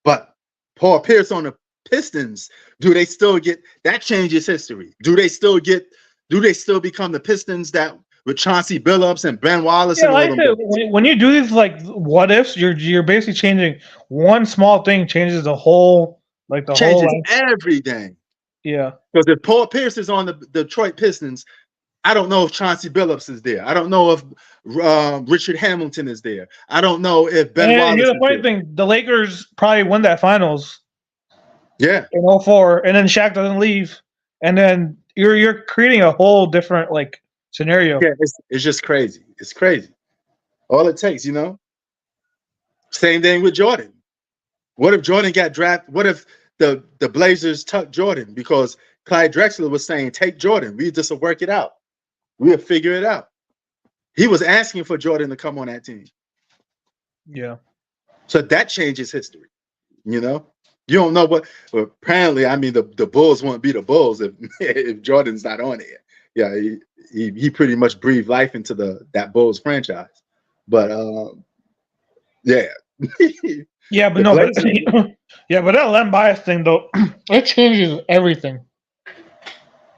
But Paul Pierce on the Pistons, do they still get that changes history? Do they still become the Pistons that with Chauncey Billups and Ben Wallace and all them? When you do these like what ifs, you're basically changing one small thing changes the whole changes everything. Yeah. Because if Paul Pierce is on the Detroit Pistons, I don't know if Chauncey Billups is there. I don't know if Richard Hamilton is there. I don't know if Ben Wallace is there. The funny thing, the Lakers probably won that finals. Yeah. In 2004, and then Shaq doesn't leave, and then you're creating a whole different scenario. Yeah, it's just crazy. It's crazy. All it takes, Same thing with Jordan. What if Jordan got drafted? What if the Blazers took Jordan because Clyde Drexler was saying, take Jordan. We just will work it out. We'll figure it out. He was asking for Jordan to come on that team. Yeah. So that changes history. You don't know what. Well, apparently, I mean, the Bulls won't be the Bulls if Jordan's not on there. Yeah, he pretty much breathed life into that Bulls franchise. But yeah. Yeah, but no, but that Len Bias thing though, it changes everything.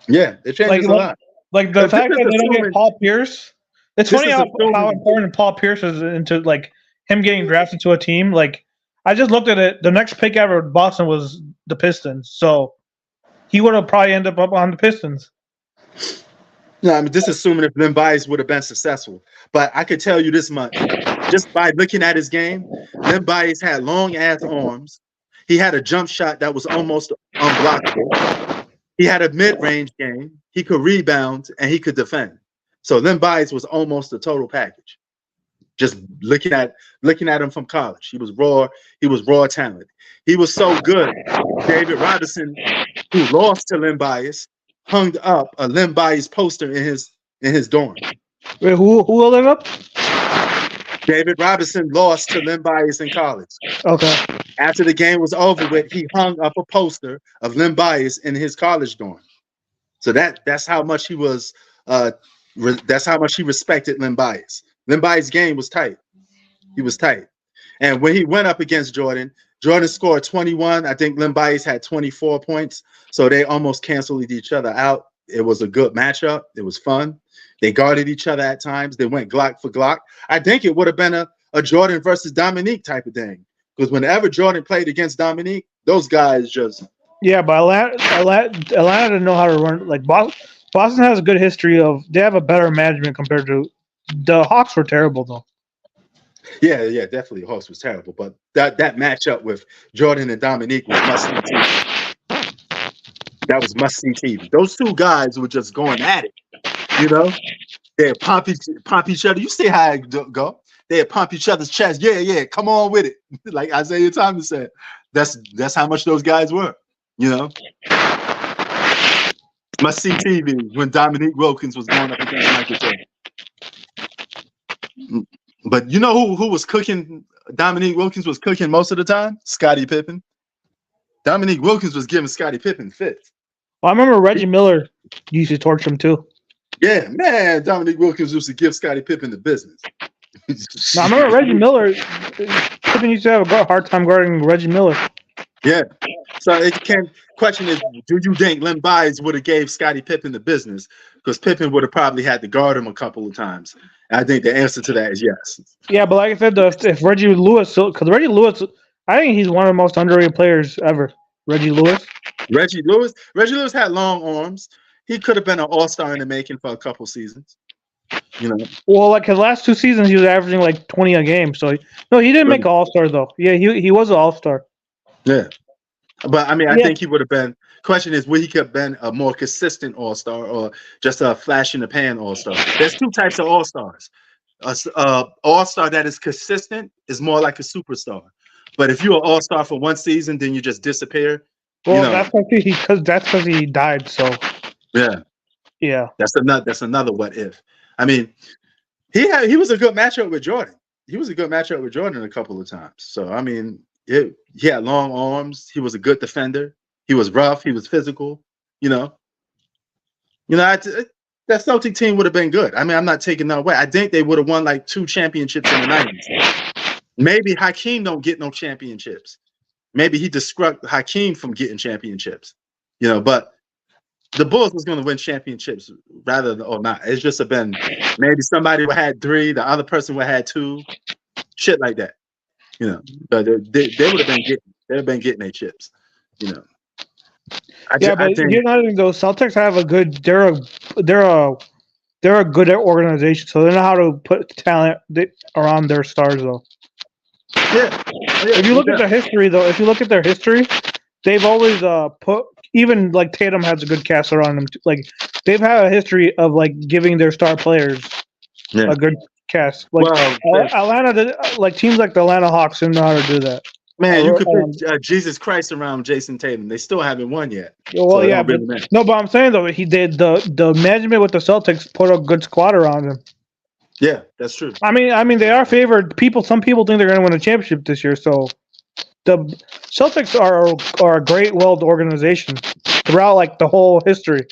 Yeah, it changes a lot. Like the fact that they don't get Paul Pierce. It's funny how important Paul Pierce is into him getting drafted to a team. I just looked at it. The next pick ever in Boston was the Pistons, so he would have probably ended up on the Pistons. No, I mean, just assuming if Len Bias would have been successful. But I could tell you this much. Just by looking at his game, Len Bias had long-ass arms. He had a jump shot that was almost unblockable. He had a mid-range game. He could rebound, and he could defend. So Len Bias was almost a total package. Just looking at him from college. He was raw talent. He was so good. David Robinson, who lost to Len Bias, hung up a Len Bias poster in his dorm. Wait, who held it up? David Robinson lost to Len Bias in college. Okay. After the game was over with, he hung up a poster of Len Bias in his college dorm. So that's how much he was. That's how much he respected Len Bias. Len Bias' game was tight. He was tight. And when he went up against Jordan scored 21. I think Len Bias had 24 points. So they almost canceled each other out. It was a good matchup. It was fun. They guarded each other at times. They went Glock for Glock. I think it would have been a Jordan versus Dominique type of thing. Because whenever Jordan played against Dominique, those guys just... Yeah, but Atlanta didn't know how to run. Boston has a good history of... They have a better management compared to... The Hawks were terrible, though. Yeah, definitely. Hawks was terrible. But that matchup with Jordan and Dominique was must-see TV. That was must-see TV. Those two guys were just going at it. They'd pump each other. You see how it go. They'd pump each other's chest. Yeah, come on with it. Like Isaiah Thomas said. That's how much those guys were. Must-see TV when Dominique Wilkins was going up against Michael Jordan. But you know who was cooking? Dominique Wilkins was cooking most of the time? Scottie Pippen. Dominique Wilkins was giving Scottie Pippen fits. Well, I remember Reggie Miller used to torch him too. Yeah, man, Dominique Wilkins used to give Scottie Pippen the business. No, I remember Reggie Miller. Pippen used to have a hard time guarding Reggie Miller. Yeah. So question is, do you think Len Bias would have gave Scottie Pippen the business? Because Pippen would have probably had to guard him a couple of times. And I think the answer to that is yes. Yeah, but like I said, if Reggie Lewis, because Reggie Lewis, I think he's one of the most underrated players ever. Reggie Lewis had long arms. He could have been an all-star in the making for a couple seasons. Well, his last 2 seasons, he was averaging 20 a game. So he didn't make all-star though. Yeah, he was an all-star. Yeah, but I mean, I think he would have been question is, would he have been a more consistent all-star or just a flash in the pan all-star? There's two types of all-stars. All-star that is consistent is more like a superstar. But if you're an all-star for one season, then you just disappear. Well, that's because he died. So yeah, that's another what if. I mean, he was a good matchup with Jordan. He was a good matchup with Jordan a couple of times. So I mean, he had long arms. He was a good defender. He was rough. He was physical. That Celtic team would have been good. I mean, I'm not taking that away. I think they would have won like 2 championships in the 90s. Maybe Hakeem don't get no championships. Maybe he disrupt Hakeem from getting championships. But the Bulls was going to win championships rather than or not. It's just been maybe somebody would have had 3, the other person would have had 2, shit like that. But they would have been getting their chips. But those Celtics have a good. They're a good organization, so they know how to put talent around their stars, though. Yeah. If you look at their history, they've always put. Even like Tatum has a good cast around them. Like they've had a history of like giving their star players a good cast. Like Atlanta, like teams like the Atlanta Hawks know how to do that. Man, you could put Jesus Christ around Jason Tatum. They still haven't won yet. Well, so but I'm saying though, he did the management with the Celtics put a good squad around him. Yeah, that's true. I mean, they are favored. Some people think they're going to win a championship this year. So the Celtics are a great, well organization throughout like the whole history.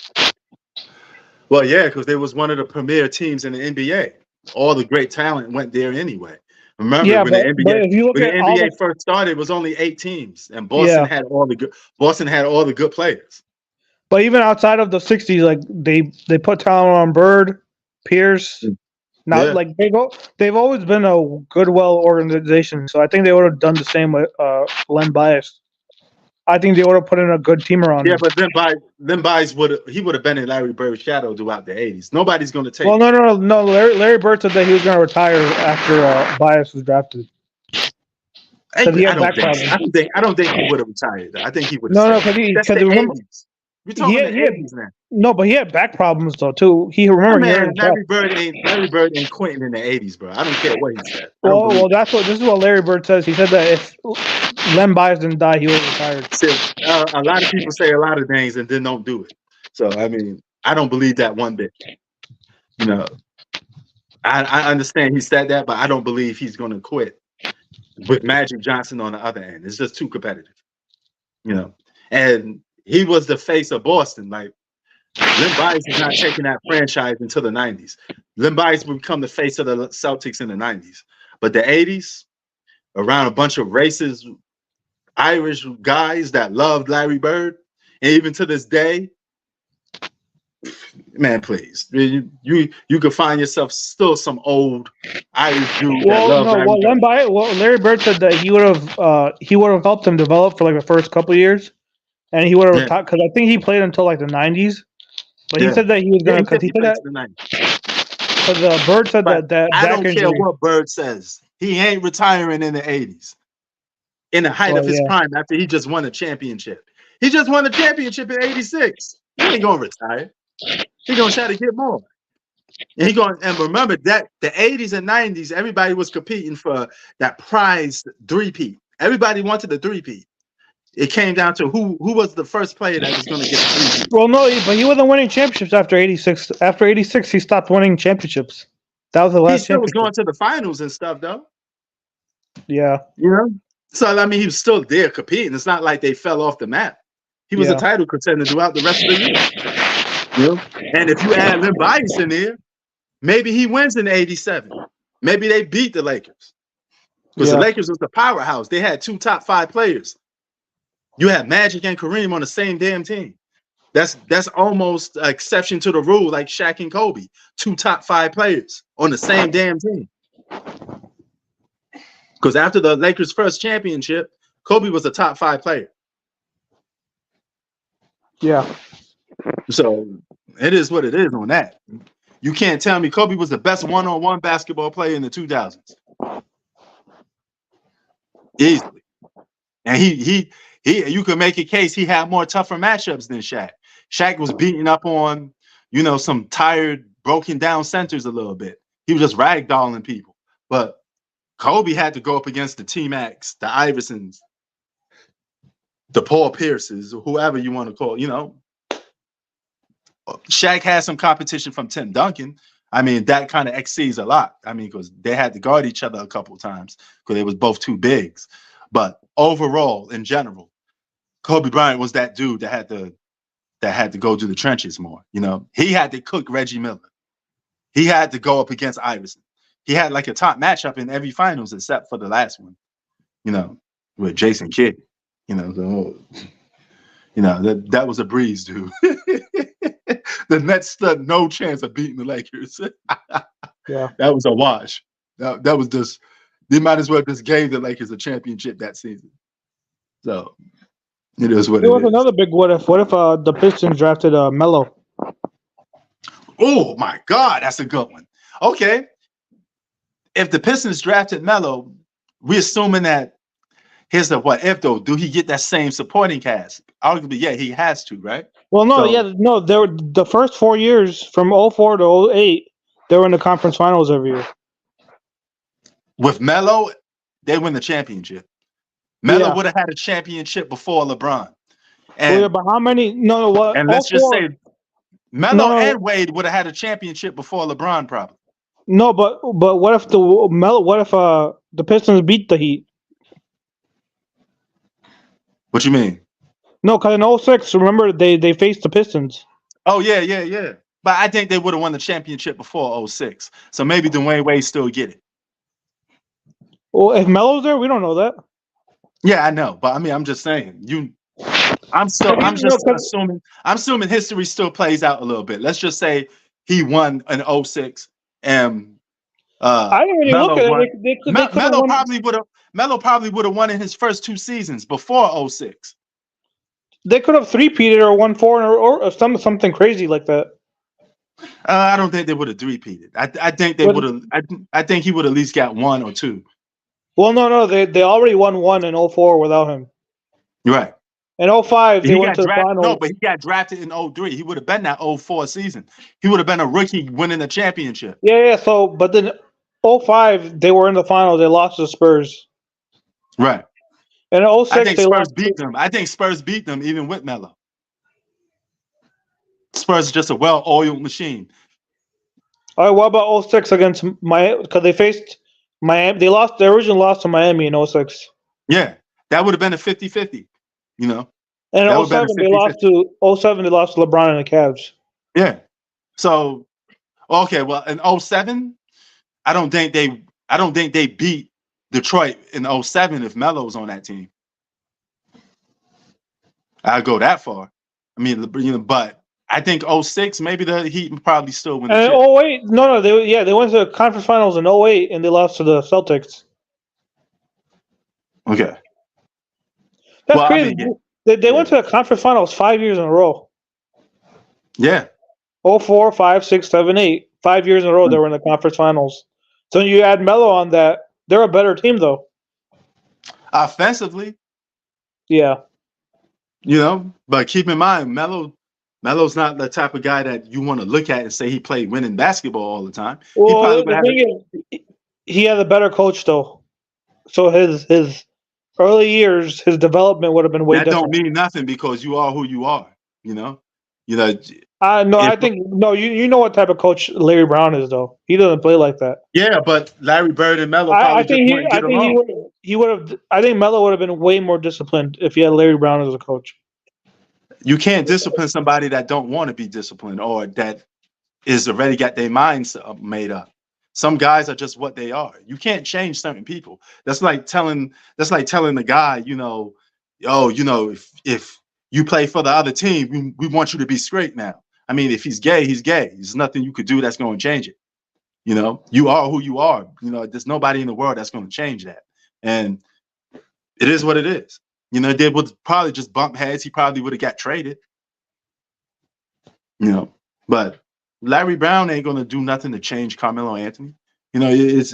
Well, yeah, because they was one of the premier teams in the NBA. All the great talent went there anyway. Remember when the NBA first started, it was only 8 teams, and Boston had all the good players. But even outside of the '60s, like they put talent on Bird, Pierce. Like they've always been a good, well organization. So I think they would have done the same with Len Bias. I think they would have put in a good team around him. Yeah, but Len Bias would have been in Larry Bird's shadow throughout the '80s. Nobody's going to take. Well, no. Larry Bird said that he was going to retire after Bias was drafted. I don't think he would have retired. I think he would have. That's the 80s. We're talking the 80s now. No, but he had back problems though too. Larry Bird ain't quitting in the 80s, bro. I don't care what he said. This is what Larry Bird says. He said that if Len Bias didn't die, he would have retired. See, a lot of people say a lot of things and then don't do it. So I mean, I don't believe that one bit. I understand he said that, but I don't believe he's going to quit with Magic Johnson on the other end. It's just too competitive. And he was the face of Boston. Like Len Bias is not taking that franchise until the 90s. Len Bias would become the face of the Celtics in the 90s. But the 80s, around a bunch of racist Irish guys that loved Larry Bird, and even to this day, man, please, you could find yourself still some old Irish dude that loved Larry Bird. Larry Bird said that he would have helped him develop for like the first couple of years. And he would have retired because I think he played until like the 90s. But he said that he was going to because he said that because Bird said that I don't care what Bird says. He ain't retiring in the 80s. In the height of his prime after he just won a championship. He just won a championship in 86. He ain't going to retire. He's going to try to get more. And remember that the 80s and 90s, everybody was competing for that prized 3-peat. Everybody wanted the 3-peat. It came down to who was the first player that was going to get the 3-peat. Well, no, but he wasn't winning championships after 86. After 86, he stopped winning championships. That was the last. He still was going to the finals and stuff, though. Yeah. So I mean, he was still there competing. It's not like they fell off the map. He was a title contender throughout the rest of the year. And if you add Len Bias in there, maybe he wins in '87. Maybe they beat the Lakers because the Lakers was the powerhouse. They had 2 top 5 players. You had Magic and Kareem on the same damn team. That's almost an exception to the rule, like Shaq and Kobe, 2 top 5 players on the same damn team. Because after the Lakers' first championship, Kobe was a top 5 player. Yeah. So it is what it is on that. You can't tell me Kobe was the best one-on-one basketball player in the 2000s. Easily. And You could make a case he had more tougher matchups than Shaq. Shaq was beating up on, some tired, broken down centers a little bit. He was just ragdolling people. But Kobe had to go up against the T-Macs, the Iversons, the Paul Pierces, or whoever you want to call, Shaq had some competition from Tim Duncan. I mean, that kind of exceeds a lot. I mean, because they had to guard each other a couple of times because they was both too bigs. But overall, in general, Kobe Bryant was that dude that had to go to the trenches more. He had to cook Reggie Miller. He had to go up against Iverson. He had like a top matchup in every finals except for the last one, with Jason Kidd. That was a breeze, dude. The Nets stood no chance of beating the Lakers. Yeah, that was a wash. That was just, they might as well just gave the Lakers a championship that season. So it is what it is. There was another big what if. What if the Pistons drafted Melo? Oh my God, that's a good one. Okay, if the Pistons drafted Melo, we're assuming that. Here's the what if though. Do he get that same supporting cast? Arguably, yeah, he has to, right? Well, no, They were the first 4 years from 04 to 08. They were in the conference finals every year. With Melo, they win the championship. Melo would have had a championship before LeBron. And, but how many? No, what? And let's just say Melo and Wade would have had a championship before LeBron, probably. No, but what if the Pistons beat the Heat? What you mean? No, because in 06, remember they faced the Pistons. Oh yeah. But I think they would have won the championship before 06. So maybe Dwayne Wade still get it. Well, if Melo's there, we don't know that. Yeah, I know, but I mean, I'm just saying. I'm assuming history still plays out a little bit. Let's just say he won in 06 and I didn't really look at it. Melo probably would have won in his first 2 seasons before 06. They could have three-peated or won 4 or something crazy like that. I don't think they would have three-peated. I think they would have. I think he would at least got 1 or 2. Well, no, they already won 1 in 04 without him. Right. In 05, they went to the finals. No, but he got drafted in 03. He would have been that 04 season. He would have been a rookie winning the championship. Yeah. So, but then 05, they were in the finals. They lost to the Spurs. Right. And in 06, I think Spurs beat them. I think Spurs beat them even with Melo. Spurs is just a well-oiled machine. All right, what about 06 against Miami? Because they faced Miami. They originally lost to Miami in 06. Yeah, that would have been a 50-50, And in 07, they lost to LeBron and the Cavs. Yeah. So, okay, well, in 07, I don't think they beat Detroit in 07 if Melo was on that team. I'll go that far. I mean, but I think 06, maybe the Heat probably still win the chip. 08, no, they went to the conference finals in 08 and they lost to the Celtics. Okay. That's crazy. I mean, they went to the conference finals 5 years in a row. Yeah. 04, 5, 6, 7, 8. 5 years in a row they were in the conference finals. So you add Melo on that, they're a better team though. Offensively. Yeah. But keep in mind, Melo's not the type of guy that you want to look at and say he played winning basketball all the time. Well, he had a better coach though. So his early years, his development would have been way different. That don't mean nothing because you are who you are, No, I think you know what type of coach Larry Brown is though. He doesn't play like that. Yeah, but Larry Bird and Melo I think Melo would have been way more disciplined if he had Larry Brown as a coach. You can't discipline somebody that don't want to be disciplined or that is already got their minds made up. Some guys are just what they are. You can't change certain people. That's like telling the guy, if you play for the other team, we want you to be straight now. I mean, if he's gay, he's gay. There's nothing you could do that's going to change it. You are who you are. There's nobody in the world that's going to change that. And it is what it is. They would probably just bump heads. He probably would have got traded. But Larry Brown ain't going to do nothing to change Carmelo Anthony. It's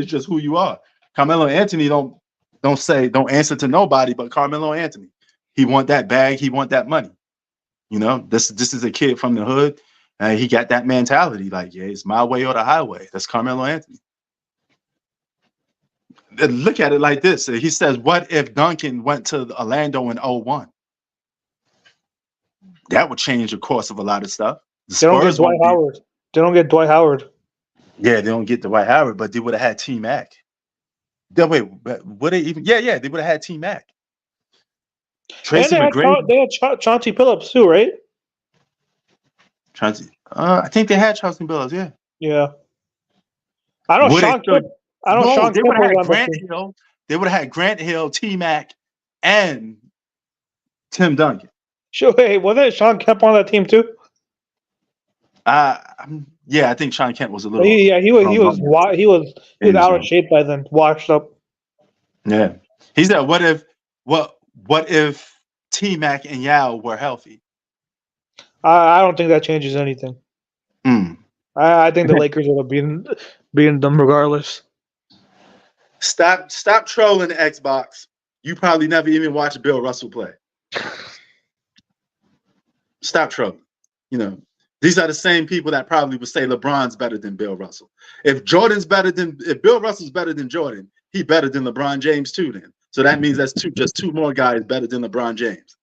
just who you are. Carmelo Anthony don't answer to nobody but Carmelo Anthony. He want that bag. He want that money. You know, this is a kid from the hood. He got that mentality. Like, yeah, it's my way or the highway. That's Carmelo Anthony. Look at it like this. He says, what if Duncan went to Orlando in 01? That would change the course of a lot of stuff. They don't get Dwight Howard. They don't get Dwight Howard. Yeah, they don't get Dwight Howard, but they would have had T-Mac. Wait, would they even? Yeah, they would have had T-Mac. Tracy McGrady. They had Chauncey Billups too, right? I think they had Chauncey Billups. Yeah. Yeah. I don't. Sean Kemp. I don't. Sean They would have had Grant Hill. They would have had Grant Hill, T-Mac, and Tim Duncan. Sure. Hey, wasn't Sean Kemp on that team too? Yeah, I think Sean Kemp was a little. He was out of shape by then, washed up. Yeah, he said, "What if T-Mac and Yao were healthy?" I don't think that changes anything. I think the Lakers would have beaten them regardless. Stop trolling the Xbox. You probably never even watched Bill Russell play. Stop trolling. You know, these are the same people that probably would say LeBron's better than Bill Russell. If Bill Russell's better than Jordan, he better than LeBron James too then. So that means that's just two more guys better than LeBron James.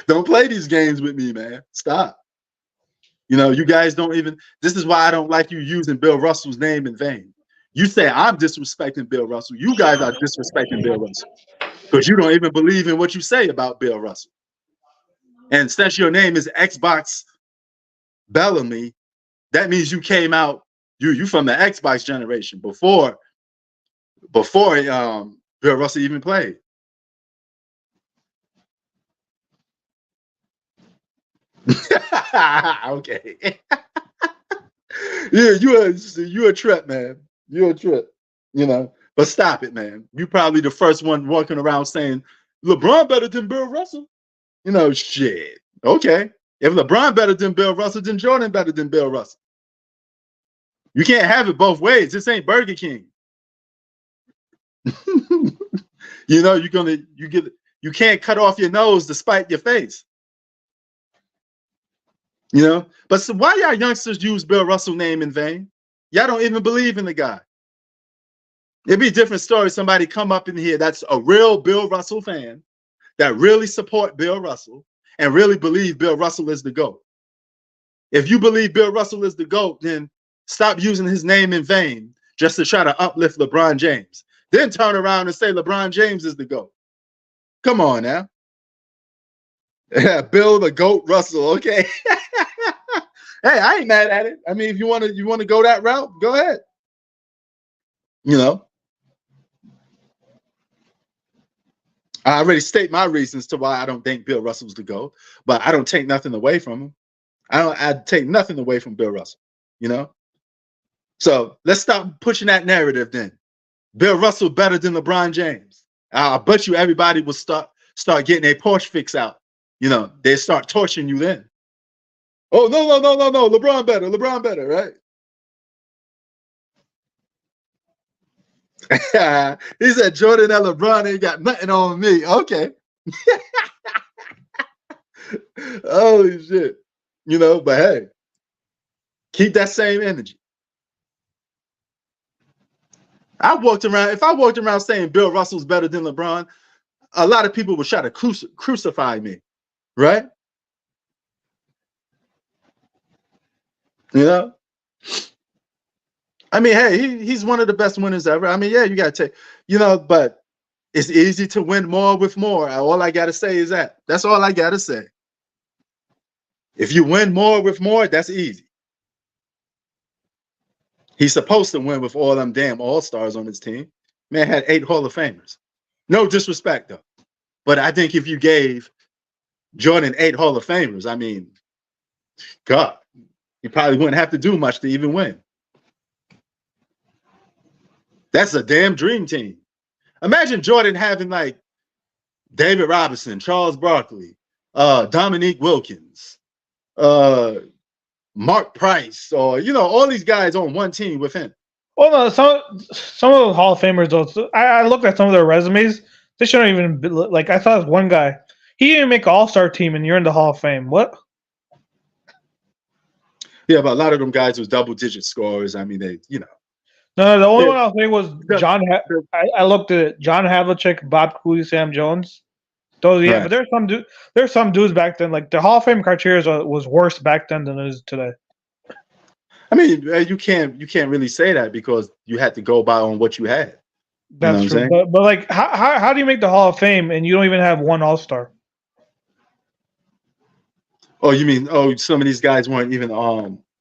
Don't play these games with me, man. Stop. You know, you guys don't even, this is why I don't like you using Bill Russell's name in vain. You say I'm disrespecting Bill Russell. You guys are disrespecting Bill Russell because you don't even believe in what you say about Bill Russell. And since your name is Xbox Bellamy, that means you came out, you from the Xbox generation before Bill Russell even played. Okay. Yeah, you a trip, man. You're a trip, you know. But stop it, man. You probably the first one walking around saying LeBron better than Bill Russell. You know, shit. Okay. If LeBron better than Bill Russell, then Jordan better than Bill Russell. You can't have it both ways. This ain't Burger King. You know, you can't cut off your nose to spite your face. You know, but so why y'all youngsters use Bill Russell's name in vain? Y'all don't even believe in the guy. It'd be a different story. Somebody come up in here that's a real Bill Russell fan that really support Bill Russell and really believe Bill Russell is the GOAT. If you believe Bill Russell is the GOAT, then stop using his name in vain just to try to uplift LeBron James. Then turn around and say LeBron James is the GOAT. Come on now. Yeah, Bill the GOAT Russell. Okay. Hey, I ain't mad at it. I mean, if you want to go that route, go ahead. You know, I already state my reasons to why I don't think Bill Russell's the GOAT, but I don't take nothing away from him. I take nothing away from Bill Russell. You know, so let's stop pushing that narrative. Then Bill Russell better than LeBron James. I bet you everybody will start getting a Porsche fix out. You know, they start torching you then. Oh, no. LeBron better, right? He said Jordan and LeBron ain't got nothing on me. Okay. Holy shit. You know, but hey, keep that same energy. If I walked around saying Bill Russell's better than LeBron, a lot of people would try to crucify me, right? You know, I mean, hey, he's one of the best winners ever. I mean, yeah, you got to take, you know, but it's easy to win more with more. All I got to say is that. That's all I got to say. If you win more with more, that's easy. He's supposed to win with all them damn all-stars on his team. Man had 8 Hall of Famers. No disrespect, though. But I think if you gave Jordan 8 Hall of Famers, I mean, God, you probably wouldn't have to do much to even win. That's a damn dream team. Imagine Jordan having like David Robinson, Charles Barkley, Dominique Wilkins, Mark Price, or, you know, all these guys on one team with him. Well, no, some of the Hall of Famers, though, I looked at some of their resumes. They shouldn't even be, like. I thought one guy. He didn't even make an All-Star team, and you're in the Hall of Fame. What? Yeah, but a lot of them guys was double-digit scorers. I mean, they, No, the only one I was saying was John. I looked at it. John Havlicek, Bob Cooley, Sam Jones. Those, yeah, right. But there's some dudes back then. Like the Hall of Fame criteria was worse back then than it is today. I mean, you can't really say that because you had to go by on what you had. That's true. But like, how do you make the Hall of Fame and you don't even have one All-Star? Oh, you mean some of these guys weren't even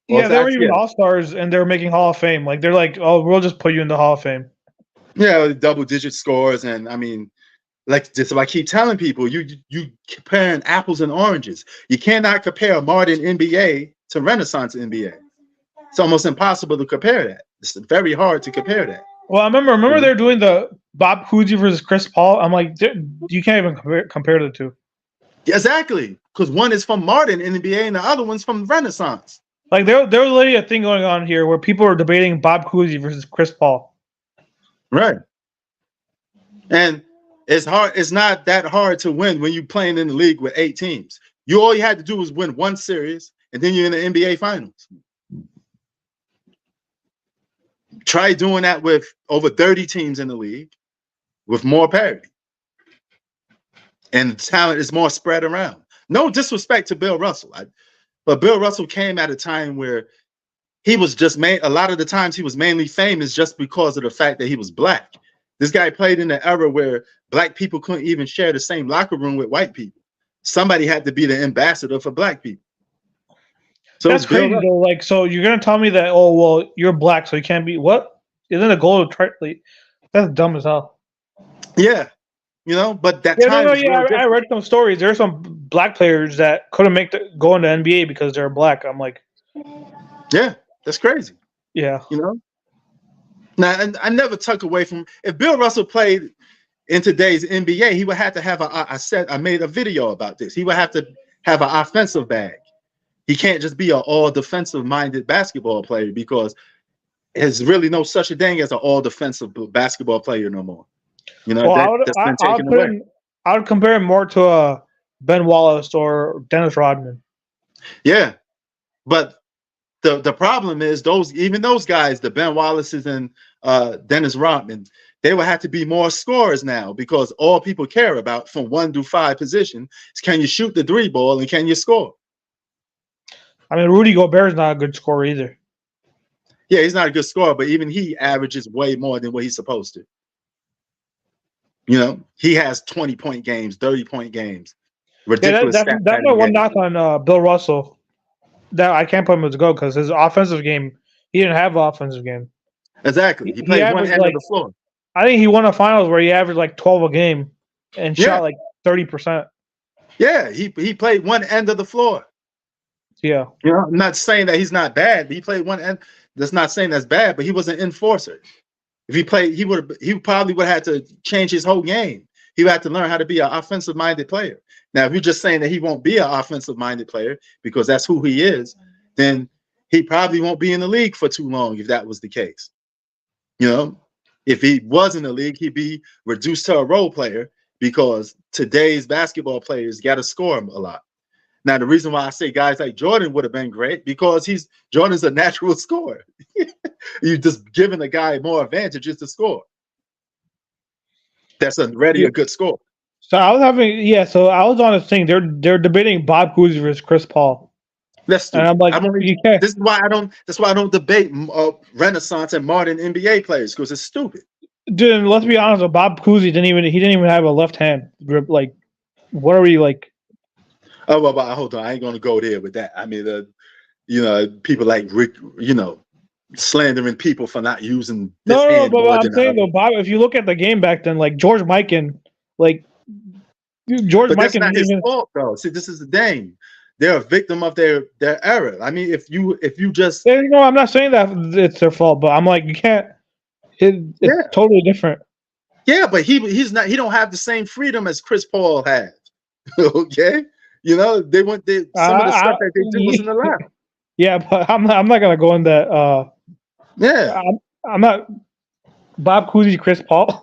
yeah, they were even All-Stars and they were making Hall of Fame. Like they're like, oh, we'll just put you in the Hall of Fame. Yeah, double-digit scores, and I mean, like I keep telling people, you comparing apples and oranges. You cannot compare modern NBA to Renaissance NBA. It's almost impossible to compare that. It's very hard to compare that. Well, I remember they're doing the Bob Cousy versus Chris Paul. I'm like, you can't even compare the two. Exactly, because one is from modern NBA and the other one's from Renaissance. Like there was literally a thing going on here where people are debating Bob Cousy versus Chris Paul. Right. And it's hard. It's not that hard to win when you're playing in the league with 8 teams. All you had to do was win one series, and then you're in the NBA Finals. Try doing that with over 30 teams in the league with more parity. And the talent is more spread around. No disrespect to Bill Russell. But Bill Russell came at a time where he was just a lot of the times he was mainly famous just because of the fact that he was black. This guy played in an era where black people couldn't even share the same locker room with white people. Somebody had to be the ambassador for black people. So that's crazy though. Like, so you're gonna tell me that? Oh, well, you're black, so you can't be what? Isn't a goal to try? Like, that's dumb as hell. Yeah, but that time. I read some stories. There are some black players that couldn't go into NBA because they're black. I'm like, yeah, that's crazy. Yeah, Now, and I never took away from if Bill Russell played in today's NBA, he would have to have I made a video about this. He would have to have an offensive bag. He can't just be an all defensive minded basketball player because there's really no such a thing as an all defensive basketball player no more. That's been taken away. I would compare him more to Ben Wallace or Dennis Rodman. Yeah, but the problem is those guys, the Ben Wallaces and Dennis Rodman, they will have to be more scorers now because all people care about from 1 to 5 position is can you shoot the 3 ball and can you score? I mean, Rudy Gobert is not a good scorer either. Yeah, he's not a good scorer, but even he averages way more than what he's supposed to. He has 20-point games, 30-point games. Ridiculous. Yeah, that's my one knock on Bill Russell. That I can't put him as a go because his offensive game, he didn't have an offensive game. Exactly. He played one end of the floor. I think he won a finals where he averaged like 12 a game and shot like 30%. Yeah, he played one end of the floor. Yeah. I'm not saying that he's not bad, but he played one end. That's not saying that's bad, but he was an enforcer. If he played, he probably would have had to change his whole game. He would have to learn how to be an offensive-minded player. Now, if you're just saying that he won't be an offensive-minded player because that's who he is, then he probably won't be in the league for too long if that was the case. If he was in the league, he'd be reduced to a role player because today's basketball players got to score him a lot. Now, the reason why I say guys like Jordan would have been great because Jordan's a natural scorer. You're just giving the guy more advantages to score. That's already a good score. So I was on a thing. They're debating Bob Cousy versus Chris Paul. That's stupid. And I'm like, this is why I don't debate Renaissance and modern NBA players because it's stupid. Dude, let's be honest. Bob Cousy didn't even have a left hand grip. Like, what are we like? Oh, well, hold on. I ain't gonna go there with that. I mean, people like Rick, slandering people for not using. No, but what I'm saying though, Bob, if you look at the game back then, like George Mikan, that's not his fault though. See, this is the thing. They're a victim of their era. I mean, if you just no, I'm not saying that it's their fault, but I'm like, you can't. It's totally different. Yeah, but he's not. He don't have the same freedom as Chris Paul had. Okay. They went there. Some of the stuff that they did wasn't allowed. Yeah, but I'm not gonna go in that. Yeah, I'm not Bob Cousy, Chris Paul.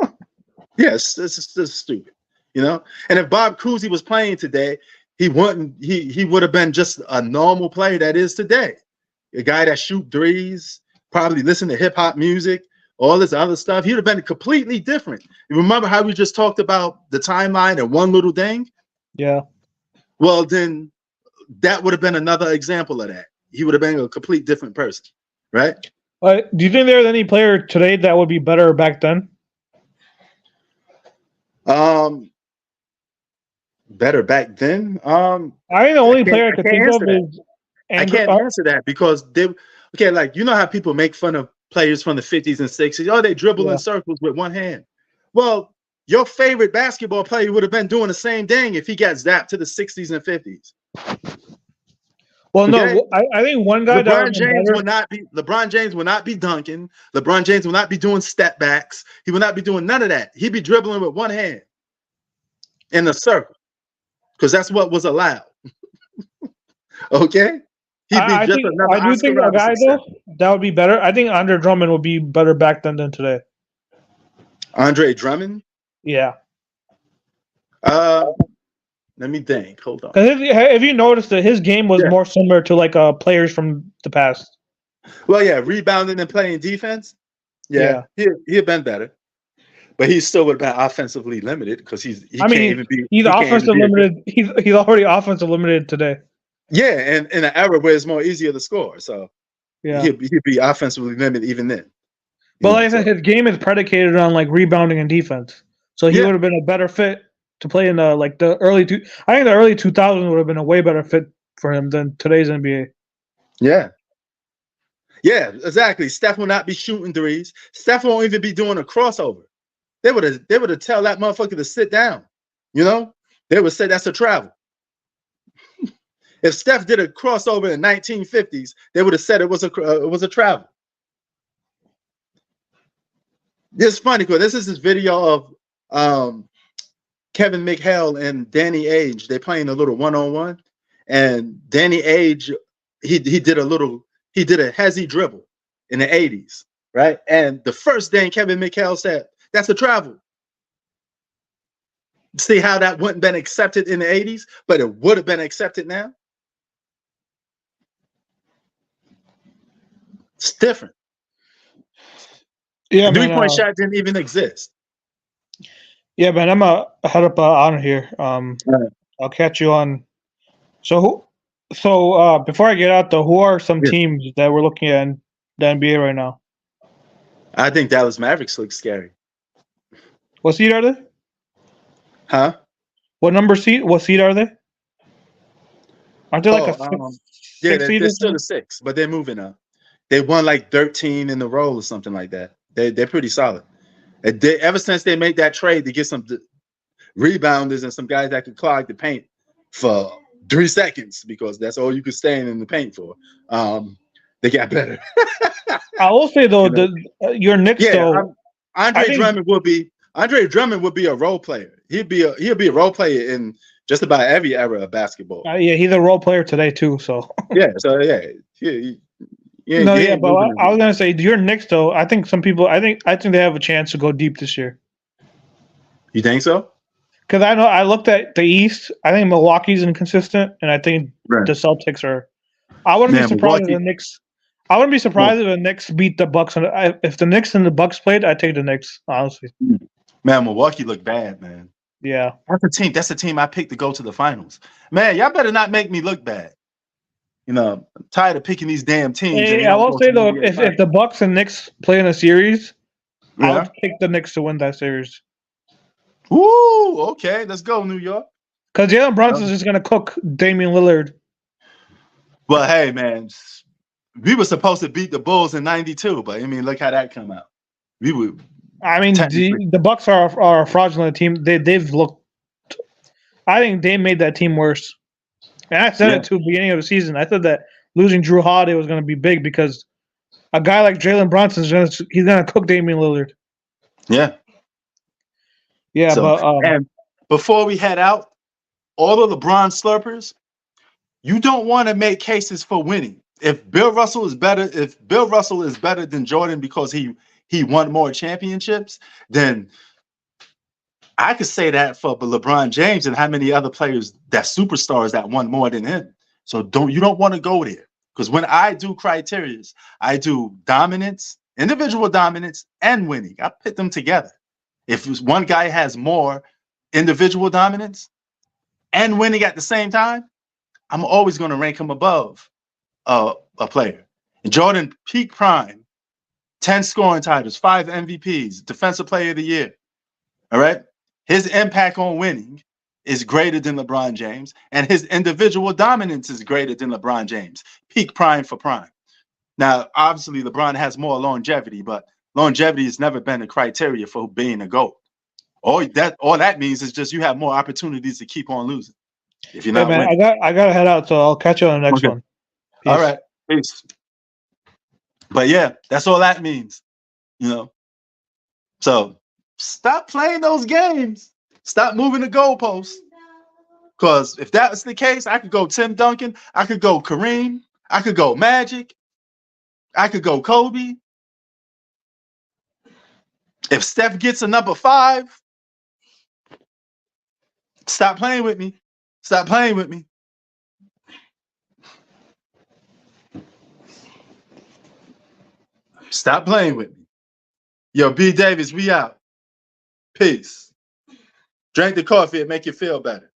Yes, this is stupid, you know. And if Bob Cousy was playing today, he wouldn't. He would have been just a normal player that is today. A guy that shoot threes, probably listen to hip hop music, all this other stuff. He would have been completely different. You remember how we just talked about the timeline and one little thing? Yeah. Well, then that would have been another example of that. He would have been a complete different person, right? Do you think there's any player today that would be better back then? Better back then. I think the only player I could think of is Andrew. I can't answer that because they like, you know how people make fun of players from the 50s and 60s. Oh, they dribble in circles with one hand. Well, your favorite basketball player would have been doing the same thing if he got zapped to the 60s and 50s. Well, no, I think one guy LeBron James will not be dunking. LeBron James will not be doing step backs. He will not be doing none of that. He'd be dribbling with one hand in a circle because that's what was allowed. Okay? I do think a guy though that would be better. I think Andre Drummond would be better back then than today. Andre Drummond? Yeah. Let me think. Hold on. Because if you noticed that his game was more similar to like players from the past. Well, yeah, rebounding and playing defense. Yeah. He'd been better, but he still would have been offensively limited because he's offensive limited. He's already offensive limited today. Yeah, and in an era where it's more easier to score, so he'd be offensively limited even then. But like I said, his game is predicated on like rebounding and defense, so he would have been a better fit to play in the early I think the early 2000s would have been a way better fit for him than today's NBA. Yeah. Yeah, exactly. Steph will not be shooting threes. Steph won't even be doing a crossover. They would have tell that motherfucker to sit down. You know, they would say that's a travel. If Steph did a crossover in the 1950s, they would have said it was a travel. It's funny because this is this video of Kevin McHale and Danny Ainge. They're playing a little one-on-one, and Danny Ainge he did a hezzy dribble in the 80s, right? And the first thing Kevin McHale said, that's a travel. See how that wouldn't been accepted in the 80s, but it would have been accepted now? It's different. Yeah, the three-point shot didn't even exist. Yeah, man, I'm a head up on here. I'll catch you on. So before I get out though, who are some teams that we're looking at in the NBA right now? I think Dallas Mavericks look scary. What seed are they? Huh? What seed are they? Aren't they like they're still the 6, but they're moving up. They won like 13 in a row or something like that. They're pretty solid. Ever since they made that trade to get some rebounders and some guys that could clog the paint for 3 seconds, because that's all you could stand in the paint for, they got better. I will say though, your Knicks though. Andre Drummond would be a role player. He'd be a role player in just about every era of basketball. He's a role player today too. So but I was gonna say your Knicks though. I think some people. I think they have a chance to go deep this year. You think so? Because I looked at the East. I think Milwaukee's inconsistent, and I think the Celtics are. I wouldn't be surprised if the Knicks. I wouldn't be surprised if the Knicks beat the Bucks. If the Knicks and the Bucks played, I'd take the Knicks. Honestly, man, Milwaukee looked bad, man. Yeah, that's the team I picked to go to the finals. Man, y'all better not make me look bad. You know, I'm tired of picking these damn teams. Hey, I will say though, if the Bucks and Knicks play in a series, I would pick the Knicks to win that series. Ooh, okay, let's go, New York. Because Jalen Brunson's just gonna cook Damian Lillard. Well, hey, man, we were supposed to beat the Bulls in '92, but I mean, look how that come out. We would. I mean, the Bucks are a fraudulent team. They've looked. I think they made that team worse. And I said it to the beginning of the season. I said that losing Drew Holiday was going to be big because a guy like Jalen Brunson he's going to cook Damian Lillard. Yeah. Yeah, and before we head out, all of LeBron slurpers, you don't want to make cases for winning. If Bill Russell is better than Jordan because he won more championships, then I could say that for LeBron James and how many other players that superstars that won more than him. So you don't want to go there. Because when I do criterias, I do dominance, individual dominance, and winning. I put them together. If one guy has more individual dominance and winning at the same time, I'm always going to rank him above a player. And Jordan, peak prime, 10 scoring titles, 5 MVPs, Defensive Player of the Year. All right? His impact on winning is greater than LeBron James, and his individual dominance is greater than LeBron James. Peak prime for prime. Now, obviously, LeBron has more longevity, but longevity has never been a criteria for being a GOAT. All that means is just you have more opportunities to keep on losing. If you're not man, winning. I gotta head out, so I'll catch you on the next one. Peace. All right. Peace. But yeah, that's all that means. So stop playing those games. Stop moving the goalposts. Because if that was the case, I could go Tim Duncan. I could go Kareem. I could go Magic. I could go Kobe. If Steph gets a number 5, stop playing with me. Stop playing with me. Stop playing with me. Yo, B. Davis, we out. Peace. Drink the coffee and make you feel better.